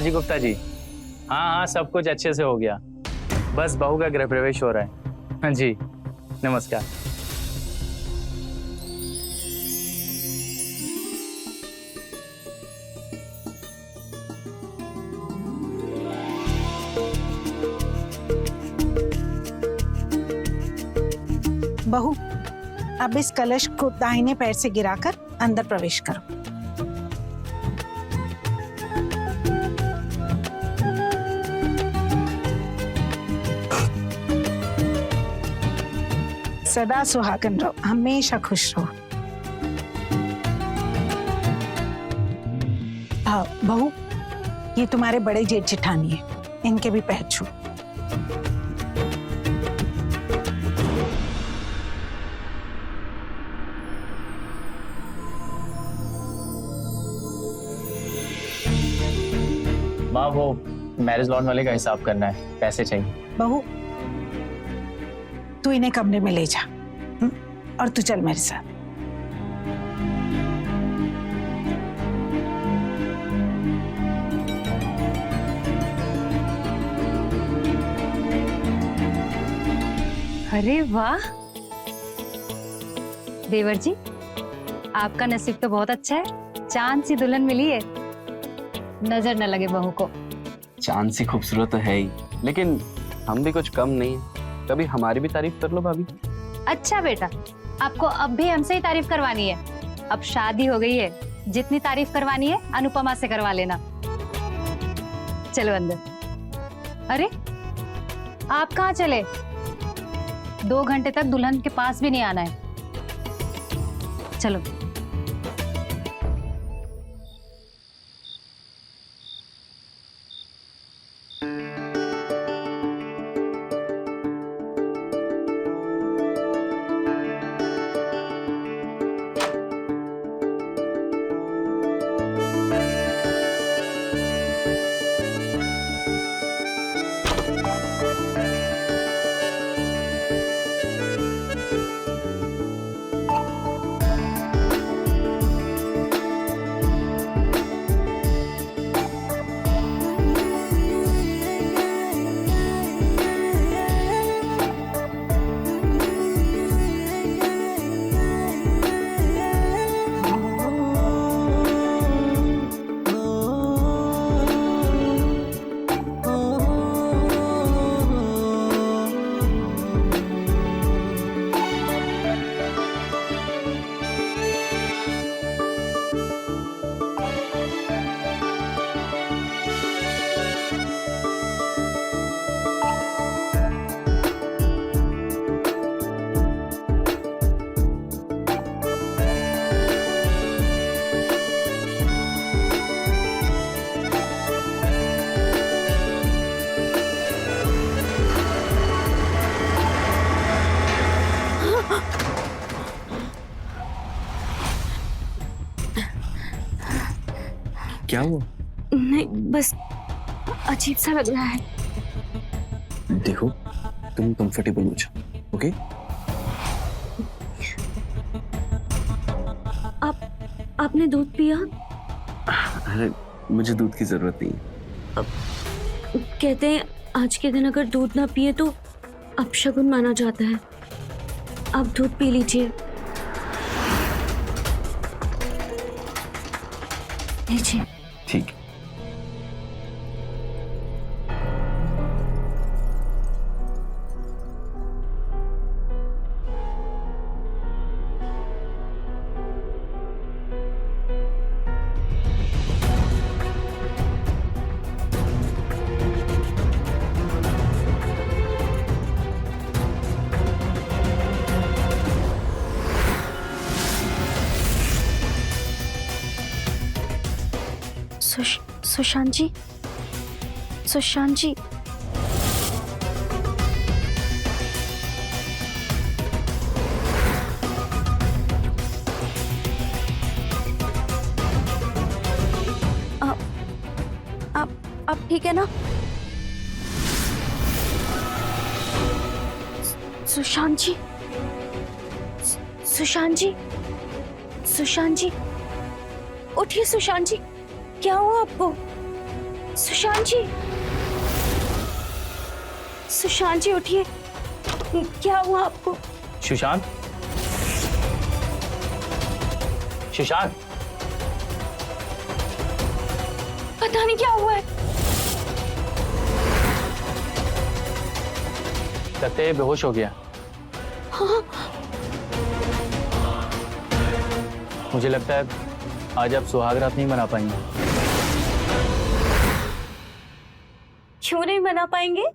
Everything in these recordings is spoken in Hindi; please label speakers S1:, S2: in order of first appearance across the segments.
S1: जी गुप्ता जी, हाँ हाँ सब कुछ अच्छे से हो गया। बस बहू का गृह प्रवेश हो रहा है। हाँ जी, नमस्कार।
S2: बहू, अब इस कलश को दाहिने पैर से गिराकर अंदर प्रवेश करो। सदा सुहागन रहो, हमेशा खुश रहो। बहू, ये तुम्हारे बड़े जेठ जेठानी है, इनके भी पैर छू।
S1: माँ, वो मैरिज लॉन वाले का हिसाब करना है, पैसे चाहिए।
S2: बहू, तू इन्हें कमरे में ले जा, और तू चल मेरे साथ।
S3: अरे वाह देवर जी, आपका नसीब तो बहुत अच्छा है, चांद सी दुल्हन मिली है। नजर न लगे बहू को।
S4: चांद सी खूबसूरत तो है ही, लेकिन हम भी कुछ कम नहीं है। कभी हमारी भी तारीफ कर लो भाभी।
S3: अच्छा बेटा, आपको अब भी हमसे ही तारीफ करवानी है? अब शादी हो गई है, जितनी तारीफ करवानी है अनुपमा से करवा लेना। चलो अंदर। अरे आप कहाँ चले? 2 घंटे तक दुल्हन के पास भी नहीं आना है। चलो।
S4: क्या हुआ?
S3: नहीं, बस अजीब सा लग रहा है।
S4: देखो, तुम कंफर्टेबल हो जाओ, ओके?
S3: आपने दूध पिया?
S4: अरे मुझे दूध की जरूरत नहीं है।
S3: कहते हैं आज के दिन अगर दूध ना पिए तो अपशगुन माना जाता है। आप दूध पी लीजिए। लीजिए।
S4: ठीक।
S3: सुशांत जी, सुशांत जी, आप ठीक है ना? सुशांत जी, सुशांत जी, सुशांत जी, उठिए सुशांत जी, क्या हुआ आपको?
S5: सुशांत जी उठिए, क्या हुआ आपको?
S1: सुशांत, सुशांत,
S5: पता नहीं क्या हुआ है।
S1: लगता है बेहोश हो गया।
S5: हाँ,
S1: मुझे लगता है आज आप सुहाग रात नहीं मना पाएंगे।
S5: क्यों नहीं मना पाएंगे?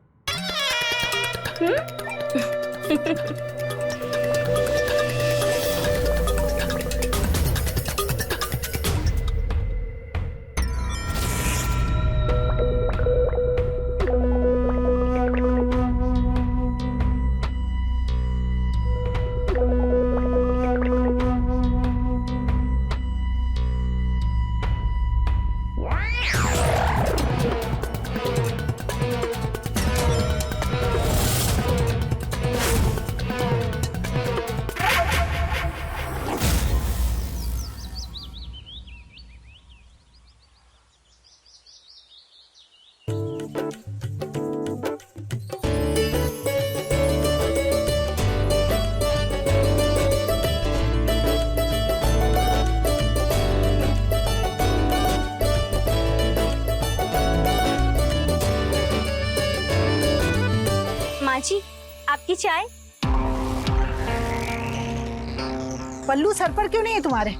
S5: माँ जी, आपकी चाय।
S2: पल्लू सर पर क्यों नहीं है तुम्हारे?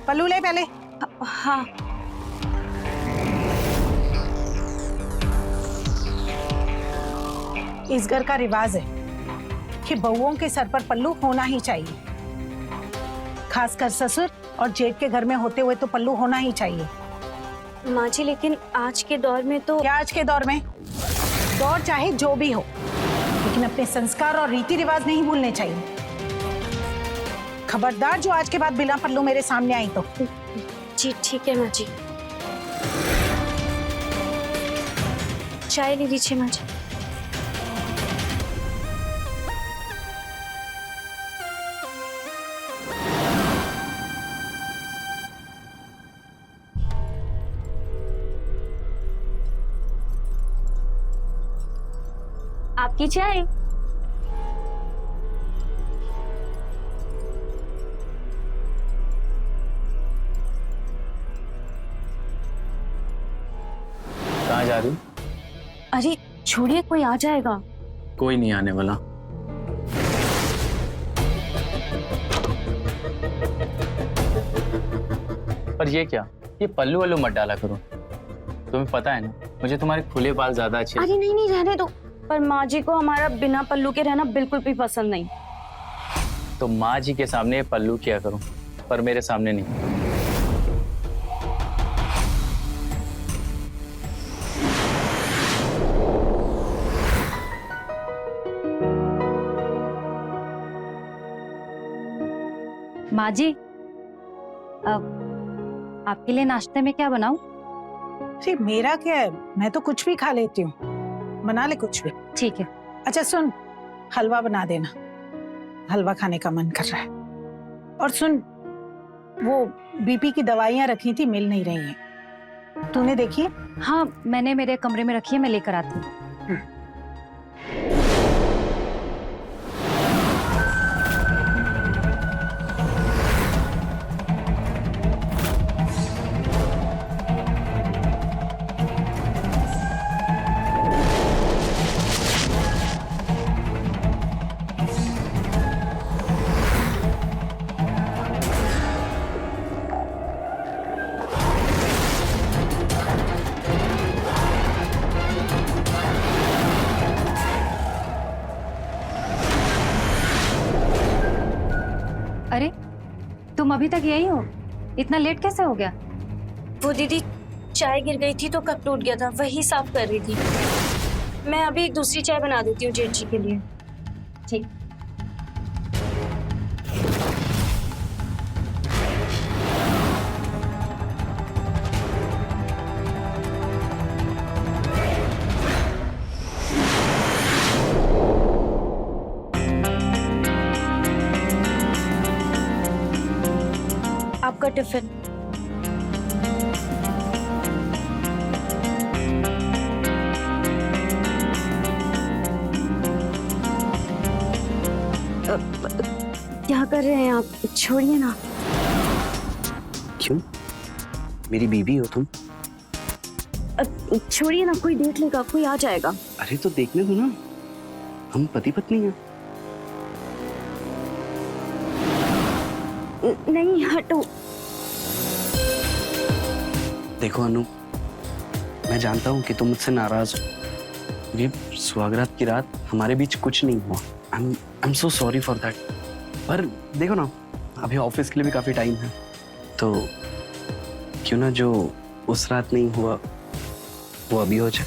S2: पल्लू ले पहले।
S5: हाँ,
S2: इस घर का रिवाज है कि बहुओं के सर पर पल्लू होना ही चाहिए, खासकर ससुर और जेठ के घर में होते हुए तो पल्लू होना ही चाहिए।
S5: माँ जी, लेकिन आज के दौर में तो।
S2: क्या आज के दौर में? दौर चाहे जो भी हो, लेकिन अपने संस्कार और रीति रिवाज नहीं भूलने चाहिए। खबरदार जो आज के बाद बिना पल्लू मेरे सामने आई तो।
S5: जी ठीक है माँ जी। चाय ले लीजिए माँ जी। आपकी चाय।
S1: कहाँ जा रही?
S5: अरे छोड़िए, कोई आ जाएगा।
S1: कोई नहीं आने वाला। पर ये क्या, ये पल्लू वल्लू मत डाला करो। तुम्हें पता है ना, मुझे तुम्हारे खुले बाल ज्यादा अच्छे।
S5: अरे नहीं नहीं, रहने दो। पर माँ जी को हमारा बिना पल्लू के रहना बिल्कुल भी पसंद नहीं।
S1: तो माँ जी के सामने पल्लू किया करो, पर मेरे सामने नहीं।
S3: माँ जी, आपके लिए नाश्ते में क्या बनाऊं?
S2: अरे मेरा क्या है, मैं तो कुछ भी खा लेती हूँ, बना ले कुछ भी।
S3: ठीक है।
S2: अच्छा सुन, हलवा बना देना, हलवा खाने का मन कर रहा है। और सुन, वो बीपी की दवाइयाँ रखी थी, मिल नहीं रही हैं, तूने देखी है?
S3: हाँ, मैंने मेरे कमरे में रखी है, मैं लेकर आती हूँ। अरे, तुम अभी तक यही हो? इतना लेट कैसे हो गया?
S5: वो दीदी, चाय गिर गई थी तो कप टूट गया था, वही साफ कर रही थी। मैं अभी दूसरी चाय बना देती हूँ जेठ जी के लिए।
S3: ठीक।
S5: आपका टिफिन। क्या कर रहे हैं आप? छोड़िए ना।
S4: क्यों? मेरी बीवी हो तुम।
S5: छोड़िए ना, कोई देख लेगा, कोई आ जाएगा।
S4: अरे तो देखने दो ना, हम पति पत्नी हैं।
S5: नहीं, हटो।
S4: देखो अनु, मैं जानता हूँ कि तुम मुझसे नाराज हो। ये सुहागरात की रात हमारे बीच कुछ नहीं हुआ। I am so sorry for that. पर देखो ना, अभी ऑफिस के लिए भी काफी टाइम है, तो क्यों ना जो उस रात नहीं हुआ वो अभी हो जाए।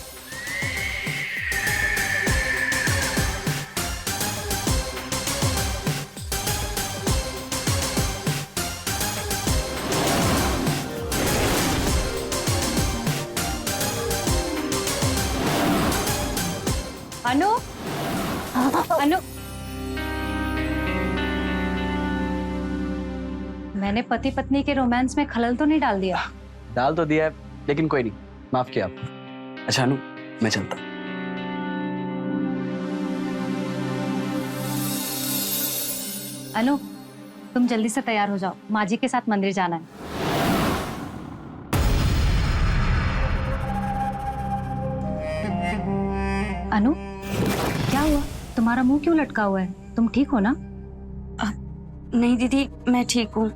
S3: अनु, अनु, मैंने पति पत्नी के रोमांस में खलल तो नहीं डाल दिया?
S4: डाल तो दिया है, लेकिन कोई नहीं, माफ किया आप। अच्छा अनु, मैं चलता हूँ।
S3: अनु, तुम जल्दी से तैयार हो जाओ, माँ जी के साथ मंदिर जाना है। अनु, क्या हुआ? तुम्हारा मुंह क्यों लटका हुआ है? तुम ठीक हो ना?
S5: नहीं दीदी, मैं ठीक हूँ,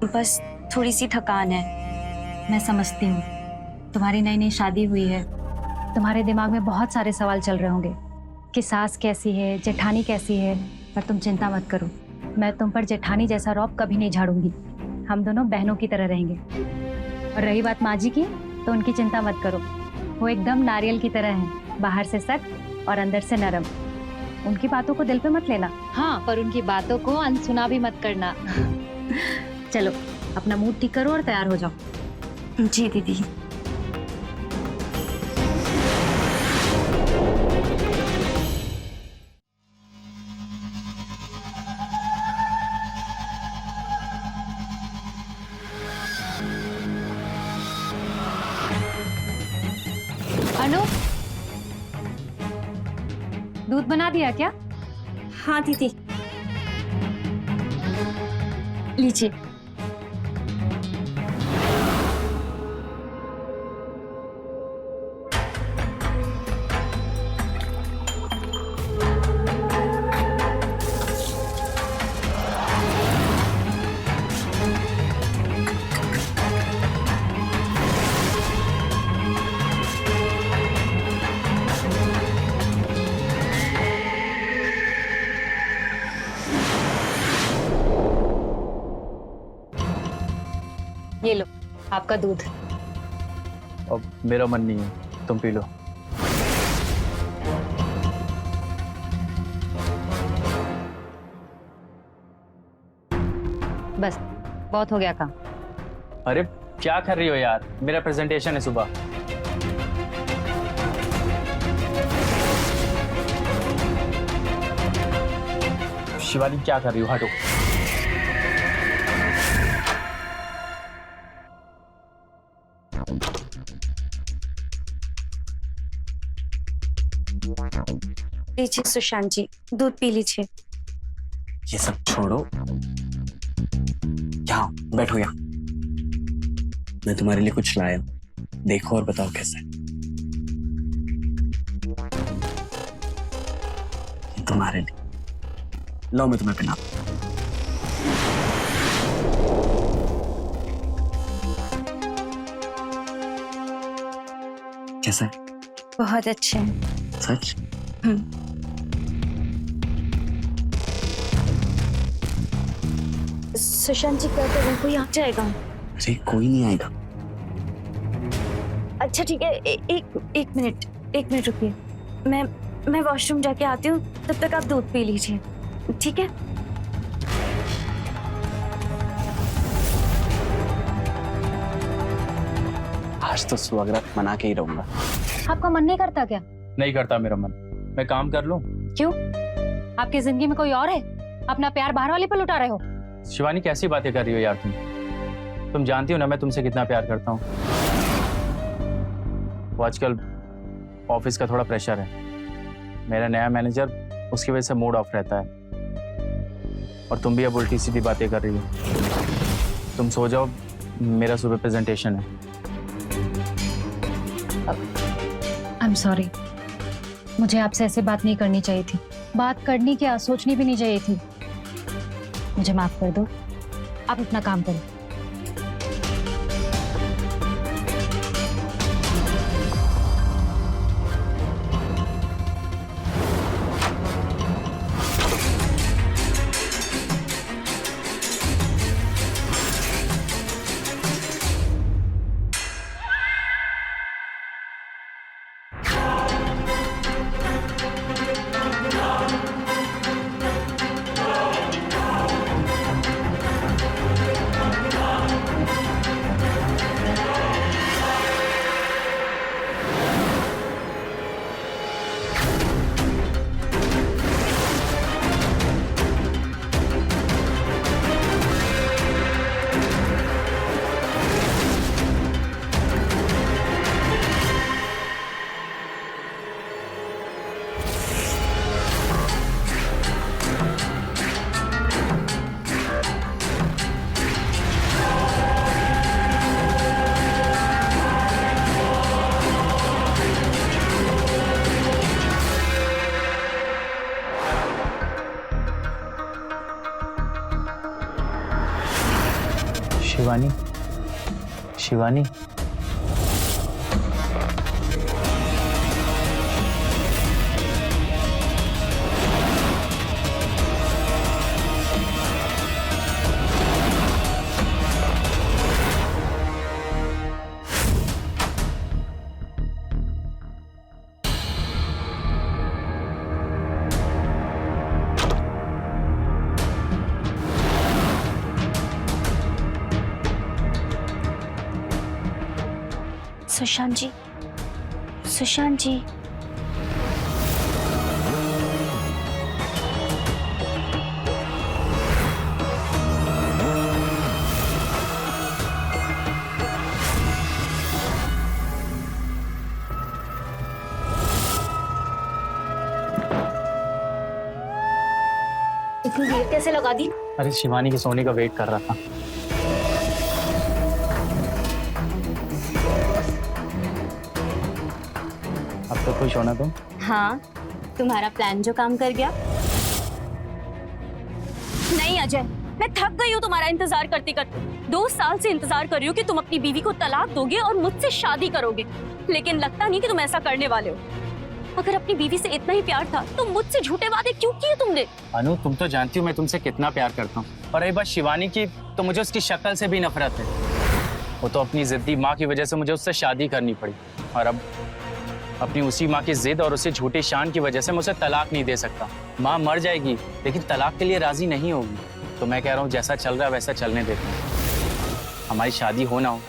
S5: बस थोड़ी सी थकान है।
S3: मैं समझती हूँ, तुम्हारी नई नई शादी हुई है, तुम्हारे दिमाग में बहुत सारे सवाल चल रहे होंगे कि सास कैसी है, जेठानी कैसी है। पर तुम चिंता मत करो, मैं तुम पर जेठानी जैसा रौब कभी नहीं झाड़ूंगी। हम दोनों बहनों की तरह रहेंगे। और रही बात माँ जी की, तो उनकी चिंता मत करो, वो एकदम नारियल की तरह हैं, बाहर से सख्त और अंदर से नरम। उनकी बातों को दिल पे मत लेना, हाँ, पर उनकी बातों को अनसुना भी मत करना। चलो, अपना मूड ठीक करो और तैयार हो जाओ।
S5: जी दीदी।
S3: अनु, दूध बना दिया क्या?
S5: हाँ दीदी, लीजिए।
S3: ये लो आपका दूध।
S1: अब मेरा मन नहीं है, तुम पी लो।
S3: बस, बहुत हो गया काम।
S1: अरे क्या कर रही हो यार, मेरा प्रेजेंटेशन है सुबह। शिवानी क्या कर रही हो, हटो।
S5: लीजिए सुशांत जी, दूध पी लीजिए।
S4: ये सब छोड़ो, यहाँ बैठो, यहाँ मैं तुम्हारे लिए कुछ लाया हूं, देखो और बताओ कैसा है। ये तुम्हारे लिए, लो मैं तुम्हें पिलाऊं। कैसा है?
S5: बहुत अच्छे हैं।
S4: सच?
S5: सुशांत जी, क्या करूं, कोई आ जाएगा?
S4: अरे कोई नहीं आएगा।
S5: अच्छा ठीक है, एक मिनट रुकिए, मैं वॉशरूम जाके आती हूँ, तब तक आप दूध पी लीजिए, ठीक है?
S4: आज तो सुहागरात मना के ही रहूंगा।
S3: आपका मन नहीं करता क्या?
S1: नहीं करता मेरा मन, मैं काम कर लूं।
S3: क्यों? आपकी जिंदगी में कोई और है? अपना प्यार बाहर वाले पर लुटा रहे हो?
S1: शिवानी कैसी बातें कर रही हो यार तुम जानती हो ना मैं तुमसे कितना प्यार करता हूँ। वो आजकल ऑफिस का थोड़ा प्रेशर है, मेरा नया मैनेजर, उसकी वजह से मूड ऑफ रहता है। और तुम भी अब उल्टी सीधी बातें कर रही हो। तुम सो जाओ, मेरा सुबह प्रेजेंटेशन है।
S3: आई एम सॉरी, मुझे आपसे ऐसे बात नहीं करनी चाहिए थी। बात करनी क्या, सोचनी भी नहीं चाहिए थी। मुझे माफ कर दो, आप अपना काम करो।
S1: शिवानी, शिवानी,
S5: सुशांत जी, सुशांत जी। इतनी देर कैसे लगा दी?
S1: अरे शिवानी के सोने का वेट कर रहा था। अब तो खुश होना तुम।
S5: हाँ, तुम्हारा प्लान जो काम कर गया। नहीं अजय, मैं थक गई हूँ तुम्हारा इंतजार करते करते। 2 साल से इंतजार कर रही हूँ कि तुम अपनी बीवी को तलाक दोगे और मुझसे शादी करोगे, लेकिन लगता नहीं कि तुम ऐसा करने वाले हो। अगर अपनी बीवी से इतना ही प्यार था तो मुझसे झूठे वादे क्यों किए तुमने?
S1: अनु, तुम तो जानती हो मैं तुमसे कितना प्यार करता हूँ। और रही बात शिवानी की, तो मुझे उसकी शक्ल से भी नफरत है। वो तो अपनी जिद्दी माँ की वजह से मुझे उससे शादी करनी पड़ी, और अब अपनी उसी माँ की जिद और उसी झूठी शान की वजह से मैं उसे तलाक नहीं दे सकता। माँ मर जाएगी लेकिन तलाक के लिए राजी नहीं होगी। तो मैं कह रहा हूँ जैसा चल रहा है वैसा चलने देते हैं। हमारी शादी हो ना हो,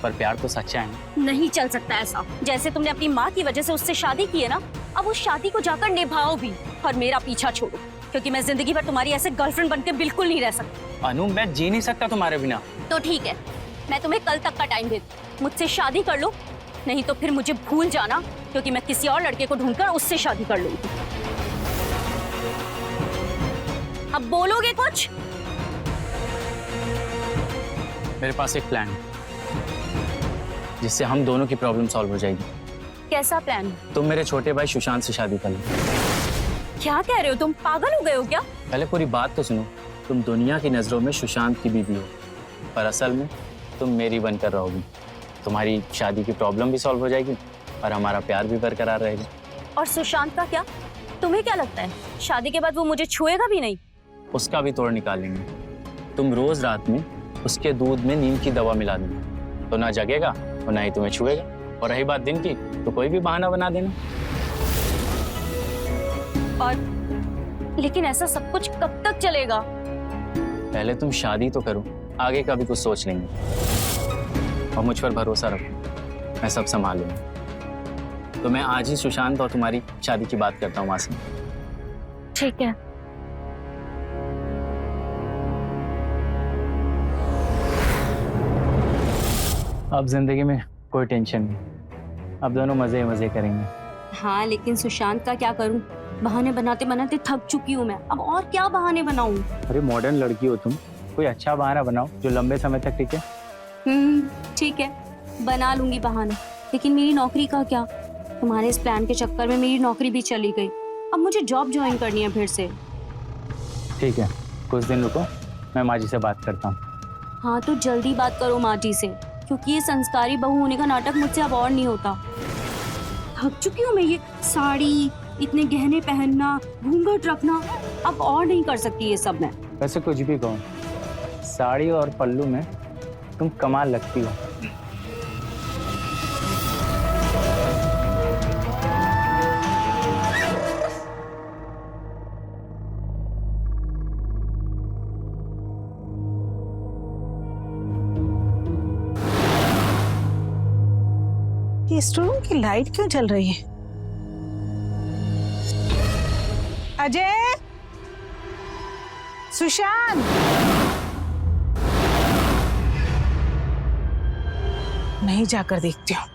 S1: पर प्यार तो सच्चा है।
S5: नहीं चल सकता ऐसा। जैसे तुमने अपनी माँ की वजह से उससे शादी की है ना, अब उस शादी को जाकर निभाओ भी और मेरा पीछा छोड़ो, क्योंकि मैं जिंदगी भर तुम्हारी ऐसे गर्लफ्रेंड बनकर बिल्कुल नहीं रह सकती।
S1: अनु, मैं जी नहीं सकता तुम्हारे बिना।
S5: तो ठीक है, मैं तुम्हें कल तक का टाइम देती हूँ। मुझसे शादी कर लो, नहीं तो फिर मुझे भूल जाना, क्योंकि मैं किसी और लड़के को ढूंढकर उससे शादी कर लूंगी। अब बोलोगे कुछ?
S1: मेरे पास एक प्लान है जिससे हम दोनों की प्रॉब्लम सॉल्व हो जाएगी।
S5: कैसा प्लान?
S1: तुम मेरे छोटे भाई सुशांत से शादी कर लो।
S5: क्या कह रहे हो तुम? पागल हो गए हो क्या?
S1: पहले पूरी बात तो सुनो। तुम दुनिया की नजरों में सुशांत की बीवी हो, पर असल में तुम मेरी बनकर रहोगी। तुम्हारी शादी की प्रॉब्लम भी सॉल्व हो जाएगी और हमारा प्यार भी बरकरार रहेगा।
S5: और सुशांत का क्या? तुम्हें क्या लगता है शादी के बाद वो मुझे छुएगा भी नहीं?
S1: उसका भी तोड़ निकालेंगे। तुम रोज रात में उसके दूध में नीम की दवा मिला देना, तो ना जगेगा और ना ही तुम्हें छुएगा। और रही बात दिन की, तो कोई भी बहाना बना देना।
S5: और लेकिन ऐसा सब कुछ कब तक चलेगा?
S1: पहले तुम शादी तो करो, आगे का भी कुछ सोच लेंगे। और मुझ पर भरोसा रखो, मैं सब संभाल लूंगा। तो मैं आज ही सुशांत और तुम्हारी शादी की बात करता हूँ माँ से।
S5: ठीक है।
S1: अब जिंदगी में कोई टेंशन नहीं, अब दोनों मजे मजे करेंगे।
S5: हाँ, लेकिन सुशांत का क्या करूं? बहाने बनाते बनाते थक चुकी हूँ मैं, अब और क्या बहाने बनाऊं?
S1: अरे मॉडर्न लड़की हो तुम, कोई अच्छा बहाना बनाओ जो लंबे समय तक टिके।
S5: ठीक है, बना लूंगी बहाने, लेकिन मेरी नौकरी का क्या? तुम्हारे इस प्लान के चक्कर में मेरी नौकरी भी चली गई। अब मुझे जॉब ज्वाइन करनी है फिर से।
S1: ठीक है, कुछ दिन रुको, मैं माँ जी से बात करता हूँ।
S5: हाँ तो जल्दी बात करो माँ जी से, क्योंकि ये संस्कारी बहू होने का नाटक मुझसे अब और नहीं होता। थक चुकी हूँ मैं, ये साड़ी, इतने गहने पहनना, घूंघट रखना, अब और नहीं कर सकती ये सब मैं।
S1: वैसे कुछ भी कहो, साड़ी और पल्लू में तुम कमाल लगती हो।
S2: ये स्टोर की लाइट क्यों जल रही है? अजय, सुशांत, नहीं जाकर देखती हूँ।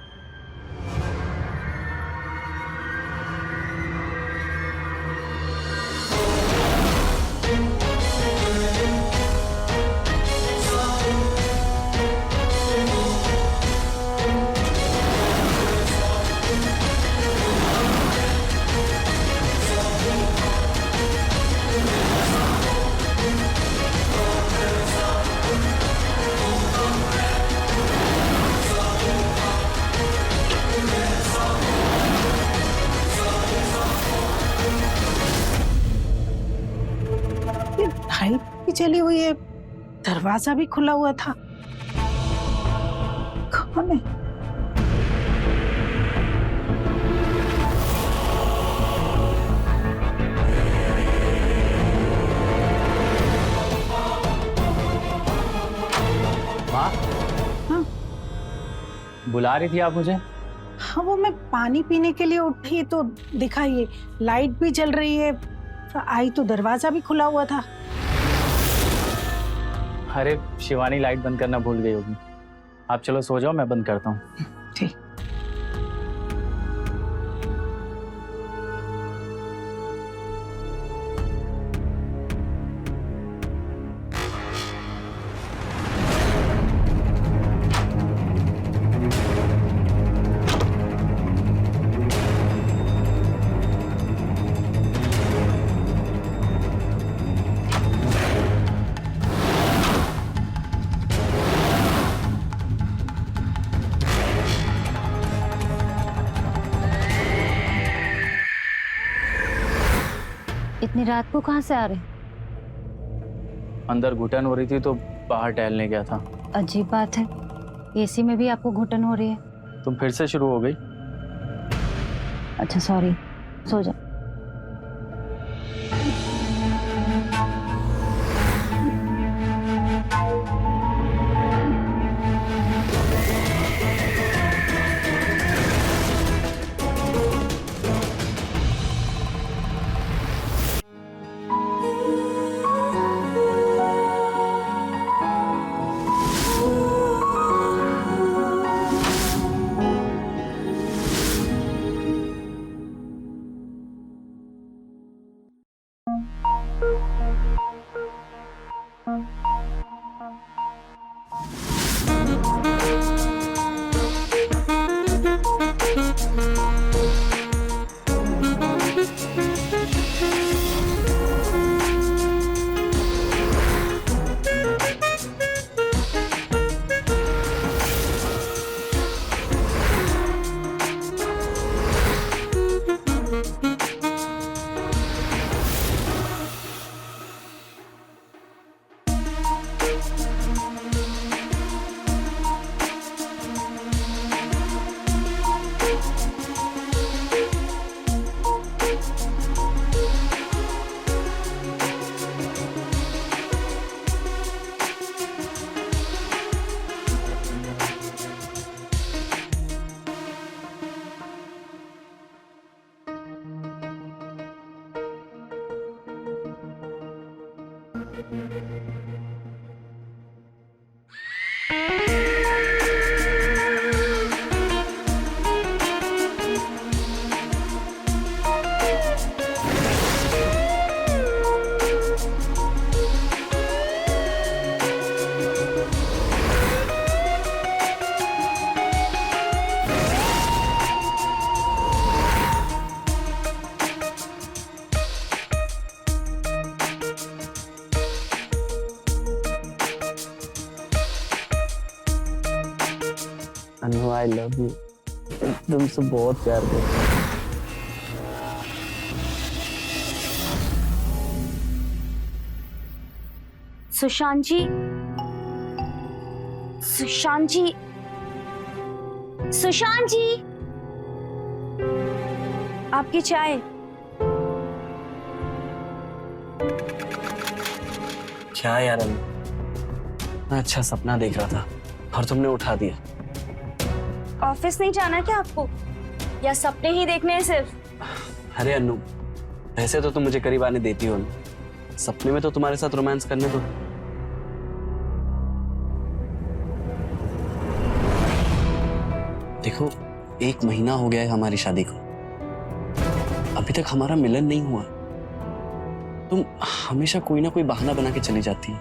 S2: लाइट भी जली हुई है, दरवाजा भी खुला हुआ था। कौन है?
S1: माँ,
S2: हाँ
S1: बुला रही थी आप मुझे?
S2: हाँ, वो मैं पानी पीने के लिए उठी तो दिखा ये लाइट भी जल रही है, आई तो दरवाजा भी खुला हुआ था।
S1: अरे शिवानी लाइट बंद करना भूल गई होगी। आप चलो सो जाओ, मैं बंद करता हूँ।
S2: ठीक।
S3: इतनी रात को कहाँ से आ रहे?
S1: अंदर घुटन हो रही थी तो बाहर टहलने गया था।
S3: अजीब बात है, एसी में भी आपको घुटन हो रही है।
S1: तुम फिर से शुरू हो गई?
S3: अच्छा सॉरी, सो जा।
S4: अनु आई लव यू, तुमसे बहुत प्यार करती हूँ।
S5: सुशांत जी, सुशांत जी, सुशांत जी, आपकी चाय।
S4: क्या यार अनु, मैं अच्छा सपना देख रहा था और तुमने उठा दिया।
S5: ऑफिस नहीं जाना क्या आपको, या सपने ही देखने हैं सिर्फ?
S4: अरे अनु, वैसे तो तुम मुझे करीब आने देती हो ना, सपने में तो तुम्हारे साथ रोमांस करने दो। देखो, 1 महीना हो गया है हमारी शादी को, अभी तक हमारा मिलन नहीं हुआ। तुम हमेशा कोई ना कोई बहाना बना के चली जाती है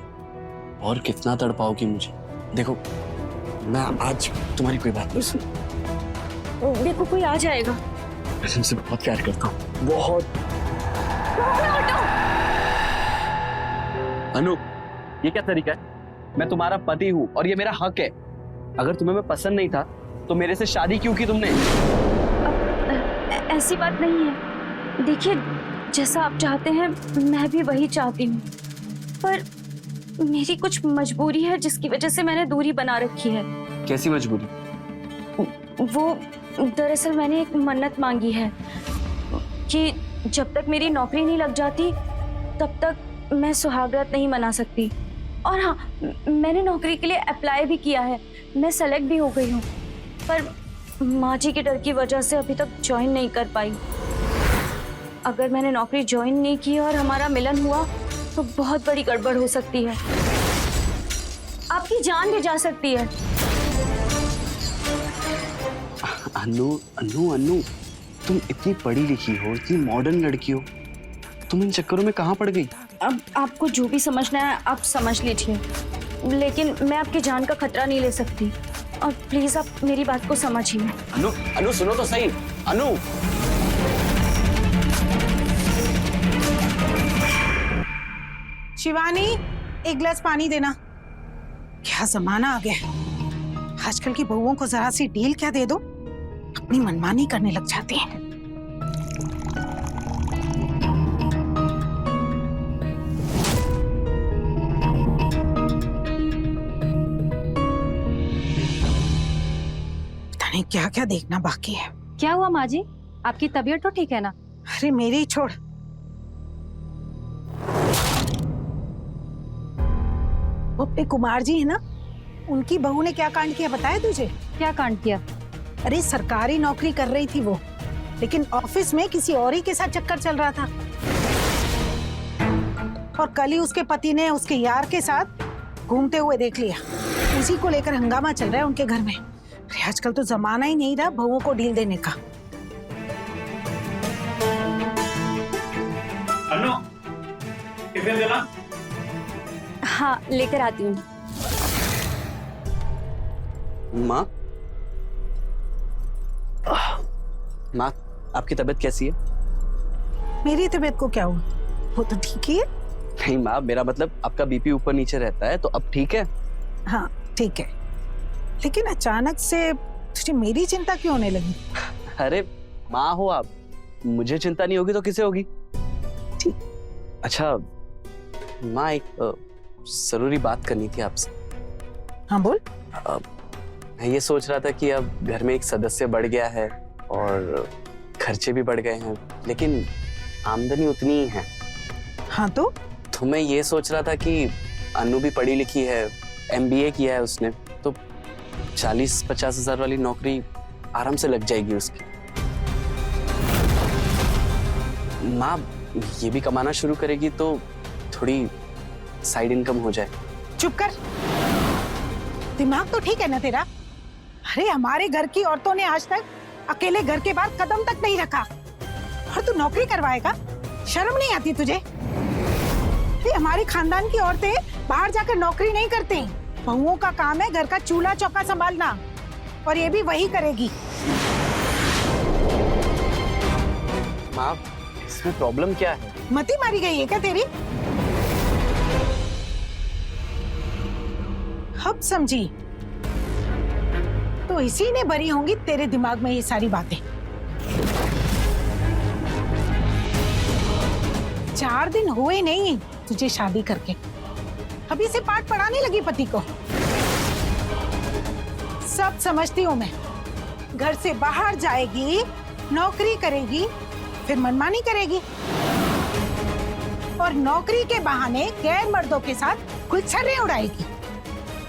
S4: और कितना तड़पाओगी मुझे। देखो, मैं आज तुम्हारी कोई बात नहीं सुन।
S5: देखो कोई आ जाएगा।
S4: मैं तुमसे बहुत प्यार करता हूँ, बहुत। अनु, ये क्या तरीका है? मैं तुम्हारा पति हूँ और ये मेरा हक है। अगर तुम्हें मैं पसंद नहीं था तो मेरे से शादी क्यों की तुमने?
S5: ऐसी बात नहीं है। देखिए, जैसा आप चाहते हैं मैं भी वही चाहती हूँ, पर मेरी कुछ मजबूरी है जिसकी वजह से मैंने दूरी बना रखी है।
S4: कैसी मजबूरी?
S5: वो दरअसल मैंने एक मन्नत मांगी है कि जब तक मेरी नौकरी नहीं लग जाती तब तक मैं सुहागरात नहीं मना सकती। और हाँ, मैंने नौकरी के लिए अप्लाई भी किया है, मैं सेलेक्ट भी हो गई हूँ, पर माँ जी के डर की वजह से अभी तक ज्वाइन नहीं कर पाई। अगर मैंने नौकरी ज्वाइन नहीं की और हमारा मिलन हुआ तो बहुत बड़ी गड़बड़ हो सकती है, आपकी जान भी जा सकती है।
S4: अनु अनु अनु, तुम इतनी पढ़ी लिखी हो, इतनी मॉडर्न लड़की हो, तुम इन चक्करों में कहाँ पड़ गई?
S5: अब आपको जो भी समझना है आप समझ लीजिए, लेकिन मैं आपकी जान का खतरा नहीं ले सकती, और प्लीज आप मेरी बात को समझिए।
S4: अनु अनु, सुनो तो सही। अनु,
S2: शिवानी, एक गिलास पानी देना। क्या जमाना आ गया है, आजकल की बहुओं को जरा सी ढील क्या दे दो, अपनी मनमानी करने लग जाती हैं। पता नहीं क्या क्या देखना बाकी है।
S3: क्या हुआ माँ जी, आपकी तबीयत तो ठीक है ना?
S2: अरे मेरी ही छोड़, वो अपने कुमार जी है ना, उनकी बहू ने क्या कांड किया बताया तुझे?
S3: क्या कांड किया?
S2: अरे सरकारी नौकरी कर रही थी वो, लेकिन ऑफिस में किसी और ही के साथ चक्कर चल रहा था, और कल ही उसके पति ने उसके यार के साथ घूमते हुए देख लिया। उसी को लेकर हंगामा चल रहा है उनके घर में। अरे आजकल तो जमाना ही नहीं रहा बहुओं को डील देने का।
S1: अनु, टिफिन देना।
S5: हाँ, लेकर आती हूँ।
S4: माँ, माँ, आपकी तबीयत कैसी है?
S2: मेरी तबीयत को क्या हुआ, वो तो ठीक ही है।
S4: नहीं माँ, मेरा मतलब आपका बीपी ऊपर नीचे रहता है, तो अब ठीक है?
S2: हाँ ठीक है, लेकिन अचानक से तुझे मेरी चिंता क्यों होने लगी?
S4: अरे माँ हो आप, मुझे चिंता नहीं होगी तो किसे होगी?
S2: ठीक।
S4: अच्छा माँ, एक जरूरी बात करनी थी आपसे।
S2: हाँ बोल।
S4: मैं ये सोच रहा था कि अब घर में एक सदस्य बढ़ गया है और खर्चे भी बढ़ गए हैं, लेकिन आमदनी उतनी ही है।
S2: हाँ तो
S4: मैं ये सोच रहा था कि अनु भी पढ़ी लिखी है, MBA किया है उसने, तो 40-50 हजार वाली नौकरी आराम से लग जाएगी उसकी। माँ ये भी कमाना शुरू करेगी तो थोड़ी साइड इनकम हो जाए।
S2: चुप कर, दिमाग तो ठीक है ना तेरा? अरे हमारे घर की औरतों ने आज तक अकेले घर के बाहर कदम तक नहीं रखा, और तू नौकरी करवाएगा? शर्म नहीं आती तुझे? हमारे खानदान की औरतें बाहर जाकर नौकरी नहीं करती, बहुओं का काम है घर का चूल्हा चौका संभालना, और ये भी वही करेगी।
S4: माँ, इसमें प्रॉब्लम क्या है?
S2: मती मारी गई है क्या तेरी? अब समझी? तो इसी ने भरी होंगी तेरे दिमाग में ये सारी बातें। 4 दिन हुए नहीं तुझे शादी करके, अभी से पाठ पढ़ाने लगी पति को। सब समझती हूँ मैं। घर से बाहर जाएगी, नौकरी करेगी, फिर मनमानी करेगी और नौकरी के बहाने गैर मर्दों के साथ गुलछर्रे उड़ाएगी।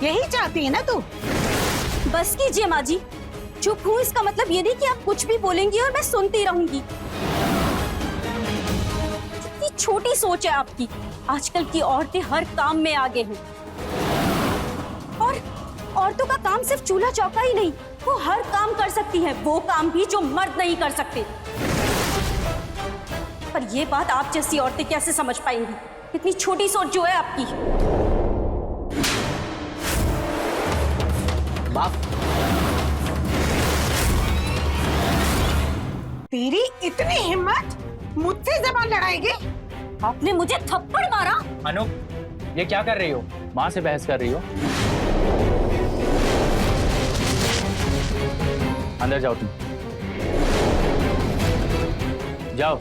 S2: यही चाहती है ना तू?
S5: बस कीजिए माँ जी, चुप हूँ इसका मतलब ये नहीं कि आप कुछ भी बोलेंगी और मैं सुनती रहूंगी। कितनी छोटी सोच है आपकी। आजकल की औरतें हर काम में आगे हैं और औरतों का काम सिर्फ चूल्हा चौका ही नहीं, वो हर काम कर सकती हैं, वो काम भी जो मर्द नहीं कर सकते। पर ये बात आप जैसी औरतें कैसे समझ पाएंगी? इतनी छोटी सोच जो है आपकी।
S4: बाप,
S2: तेरी इतनी हिम्मत, मुझसे जबान लड़ाएगी?
S5: आपने मुझे थप्पड़ मारा।
S1: अनु, ये क्या कर रही हो? माँ से बहस कर रही हो? अंदर जाओ तुम, जाओ।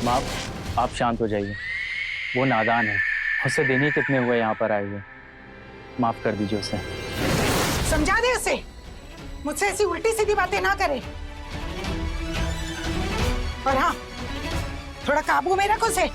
S1: माँ, आप शांत हो जाइए। वो नादान है, उससे दिन ही कितने हुए यहाँ पर आए हुए। माफ कर दीजिए उसे।
S2: समझा दे उसे, मुझसे ऐसी उल्टी सीधी बातें ना करे। और हाँ, थोड़ा काबू में रख उसे।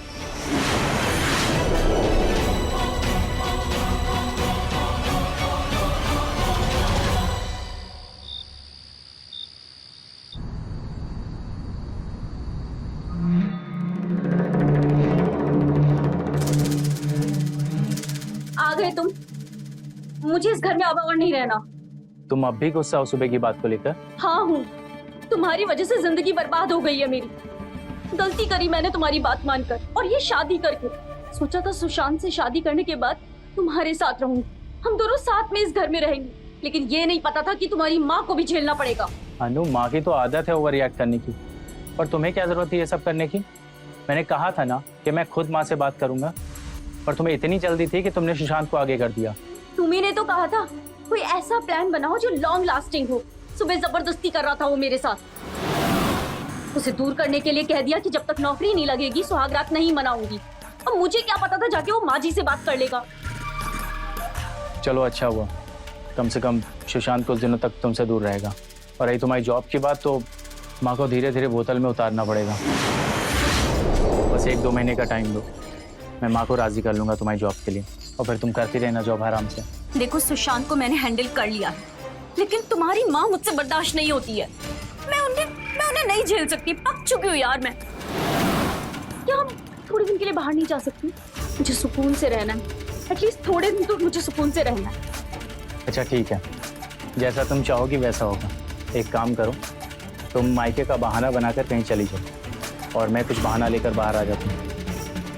S5: आ गए तुम। मुझे इस घर में अब और नहीं रहना।
S1: तुम अब भी गुस्सा हो सुबह की बात को लेकर?
S5: हाँ हूँ, तुम्हारी वजह से जिंदगी बर्बाद हो गई है मेरी। गलती करी मैंने तुम्हारी बात मानकर और ये शादी करके। सोचा था सुशांत से शादी करने के बाद तुम्हारे साथ रहूंगी, हम दोनों साथ में इस घर में रहेंगे, लेकिन ये नहीं पता था कि तुम्हारी माँ को भी झेलना पड़ेगा।
S1: अनु, माँ की तो आदत है ओवर रिएक्ट करने की, पर तुम्हें क्या जरूरत है ये सब करने की? मैंने कहा था ना कि मैं खुद माँ से बात करूंगा, पर तुम्हें इतनी जल्दी थी कि तुमने सुशांत को आगे कर दिया।
S5: तुम्ही ने तो कहा था कोई ऐसा प्लान बनाओ जो लॉन्ग लास्टिंग हो। सुबह जबरदस्ती कर रहा था वो मेरे साथ। उसे दूर करने के लिए कह दिया कि जब तक नौकरी नहीं लगेगी सुहागरात नहीं मनाऊंगी। अब मुझे क्या पता था जाके वो माँ जी से बात कर लेगा।
S1: चलो अच्छा हुआ, कम से कम सुशांत कुछ दिनों तक तुमसे दूर रहेगा। और रही तुम्हारी जॉब की बात, तो माँ को धीरे धीरे बोतल में उतारना पड़ेगा। बस 1-2 महीने का टाइम दो, मैं माँ को राजी कर लूंगा तुम्हारी जॉब के लिए, और फिर तुम करती रहना जॉब आराम से।
S5: देखो, सुशांत को मैंने हैंडल कर लिया है, लेकिन तुम्हारी माँ मुझसे बर्दाश्त नहीं होती है। मैं उन्हें नहीं झेल सकती। पक चुकी हूँ यार मैं। क्या हम थोड़े दिन के लिए बाहर नहीं जा सकती? मुझे सुकून से रहना है, एटलीस्ट थोड़े दिन तो मुझे सुकून से रहना है।
S1: अच्छा ठीक है, जैसा तुम चाहोगी वैसा होगा। एक काम करो, तुम मायके का बहाना बनाकर कहीं चली जाओ और मैं कुछ बहाना लेकर बाहर आ जाती हूँ,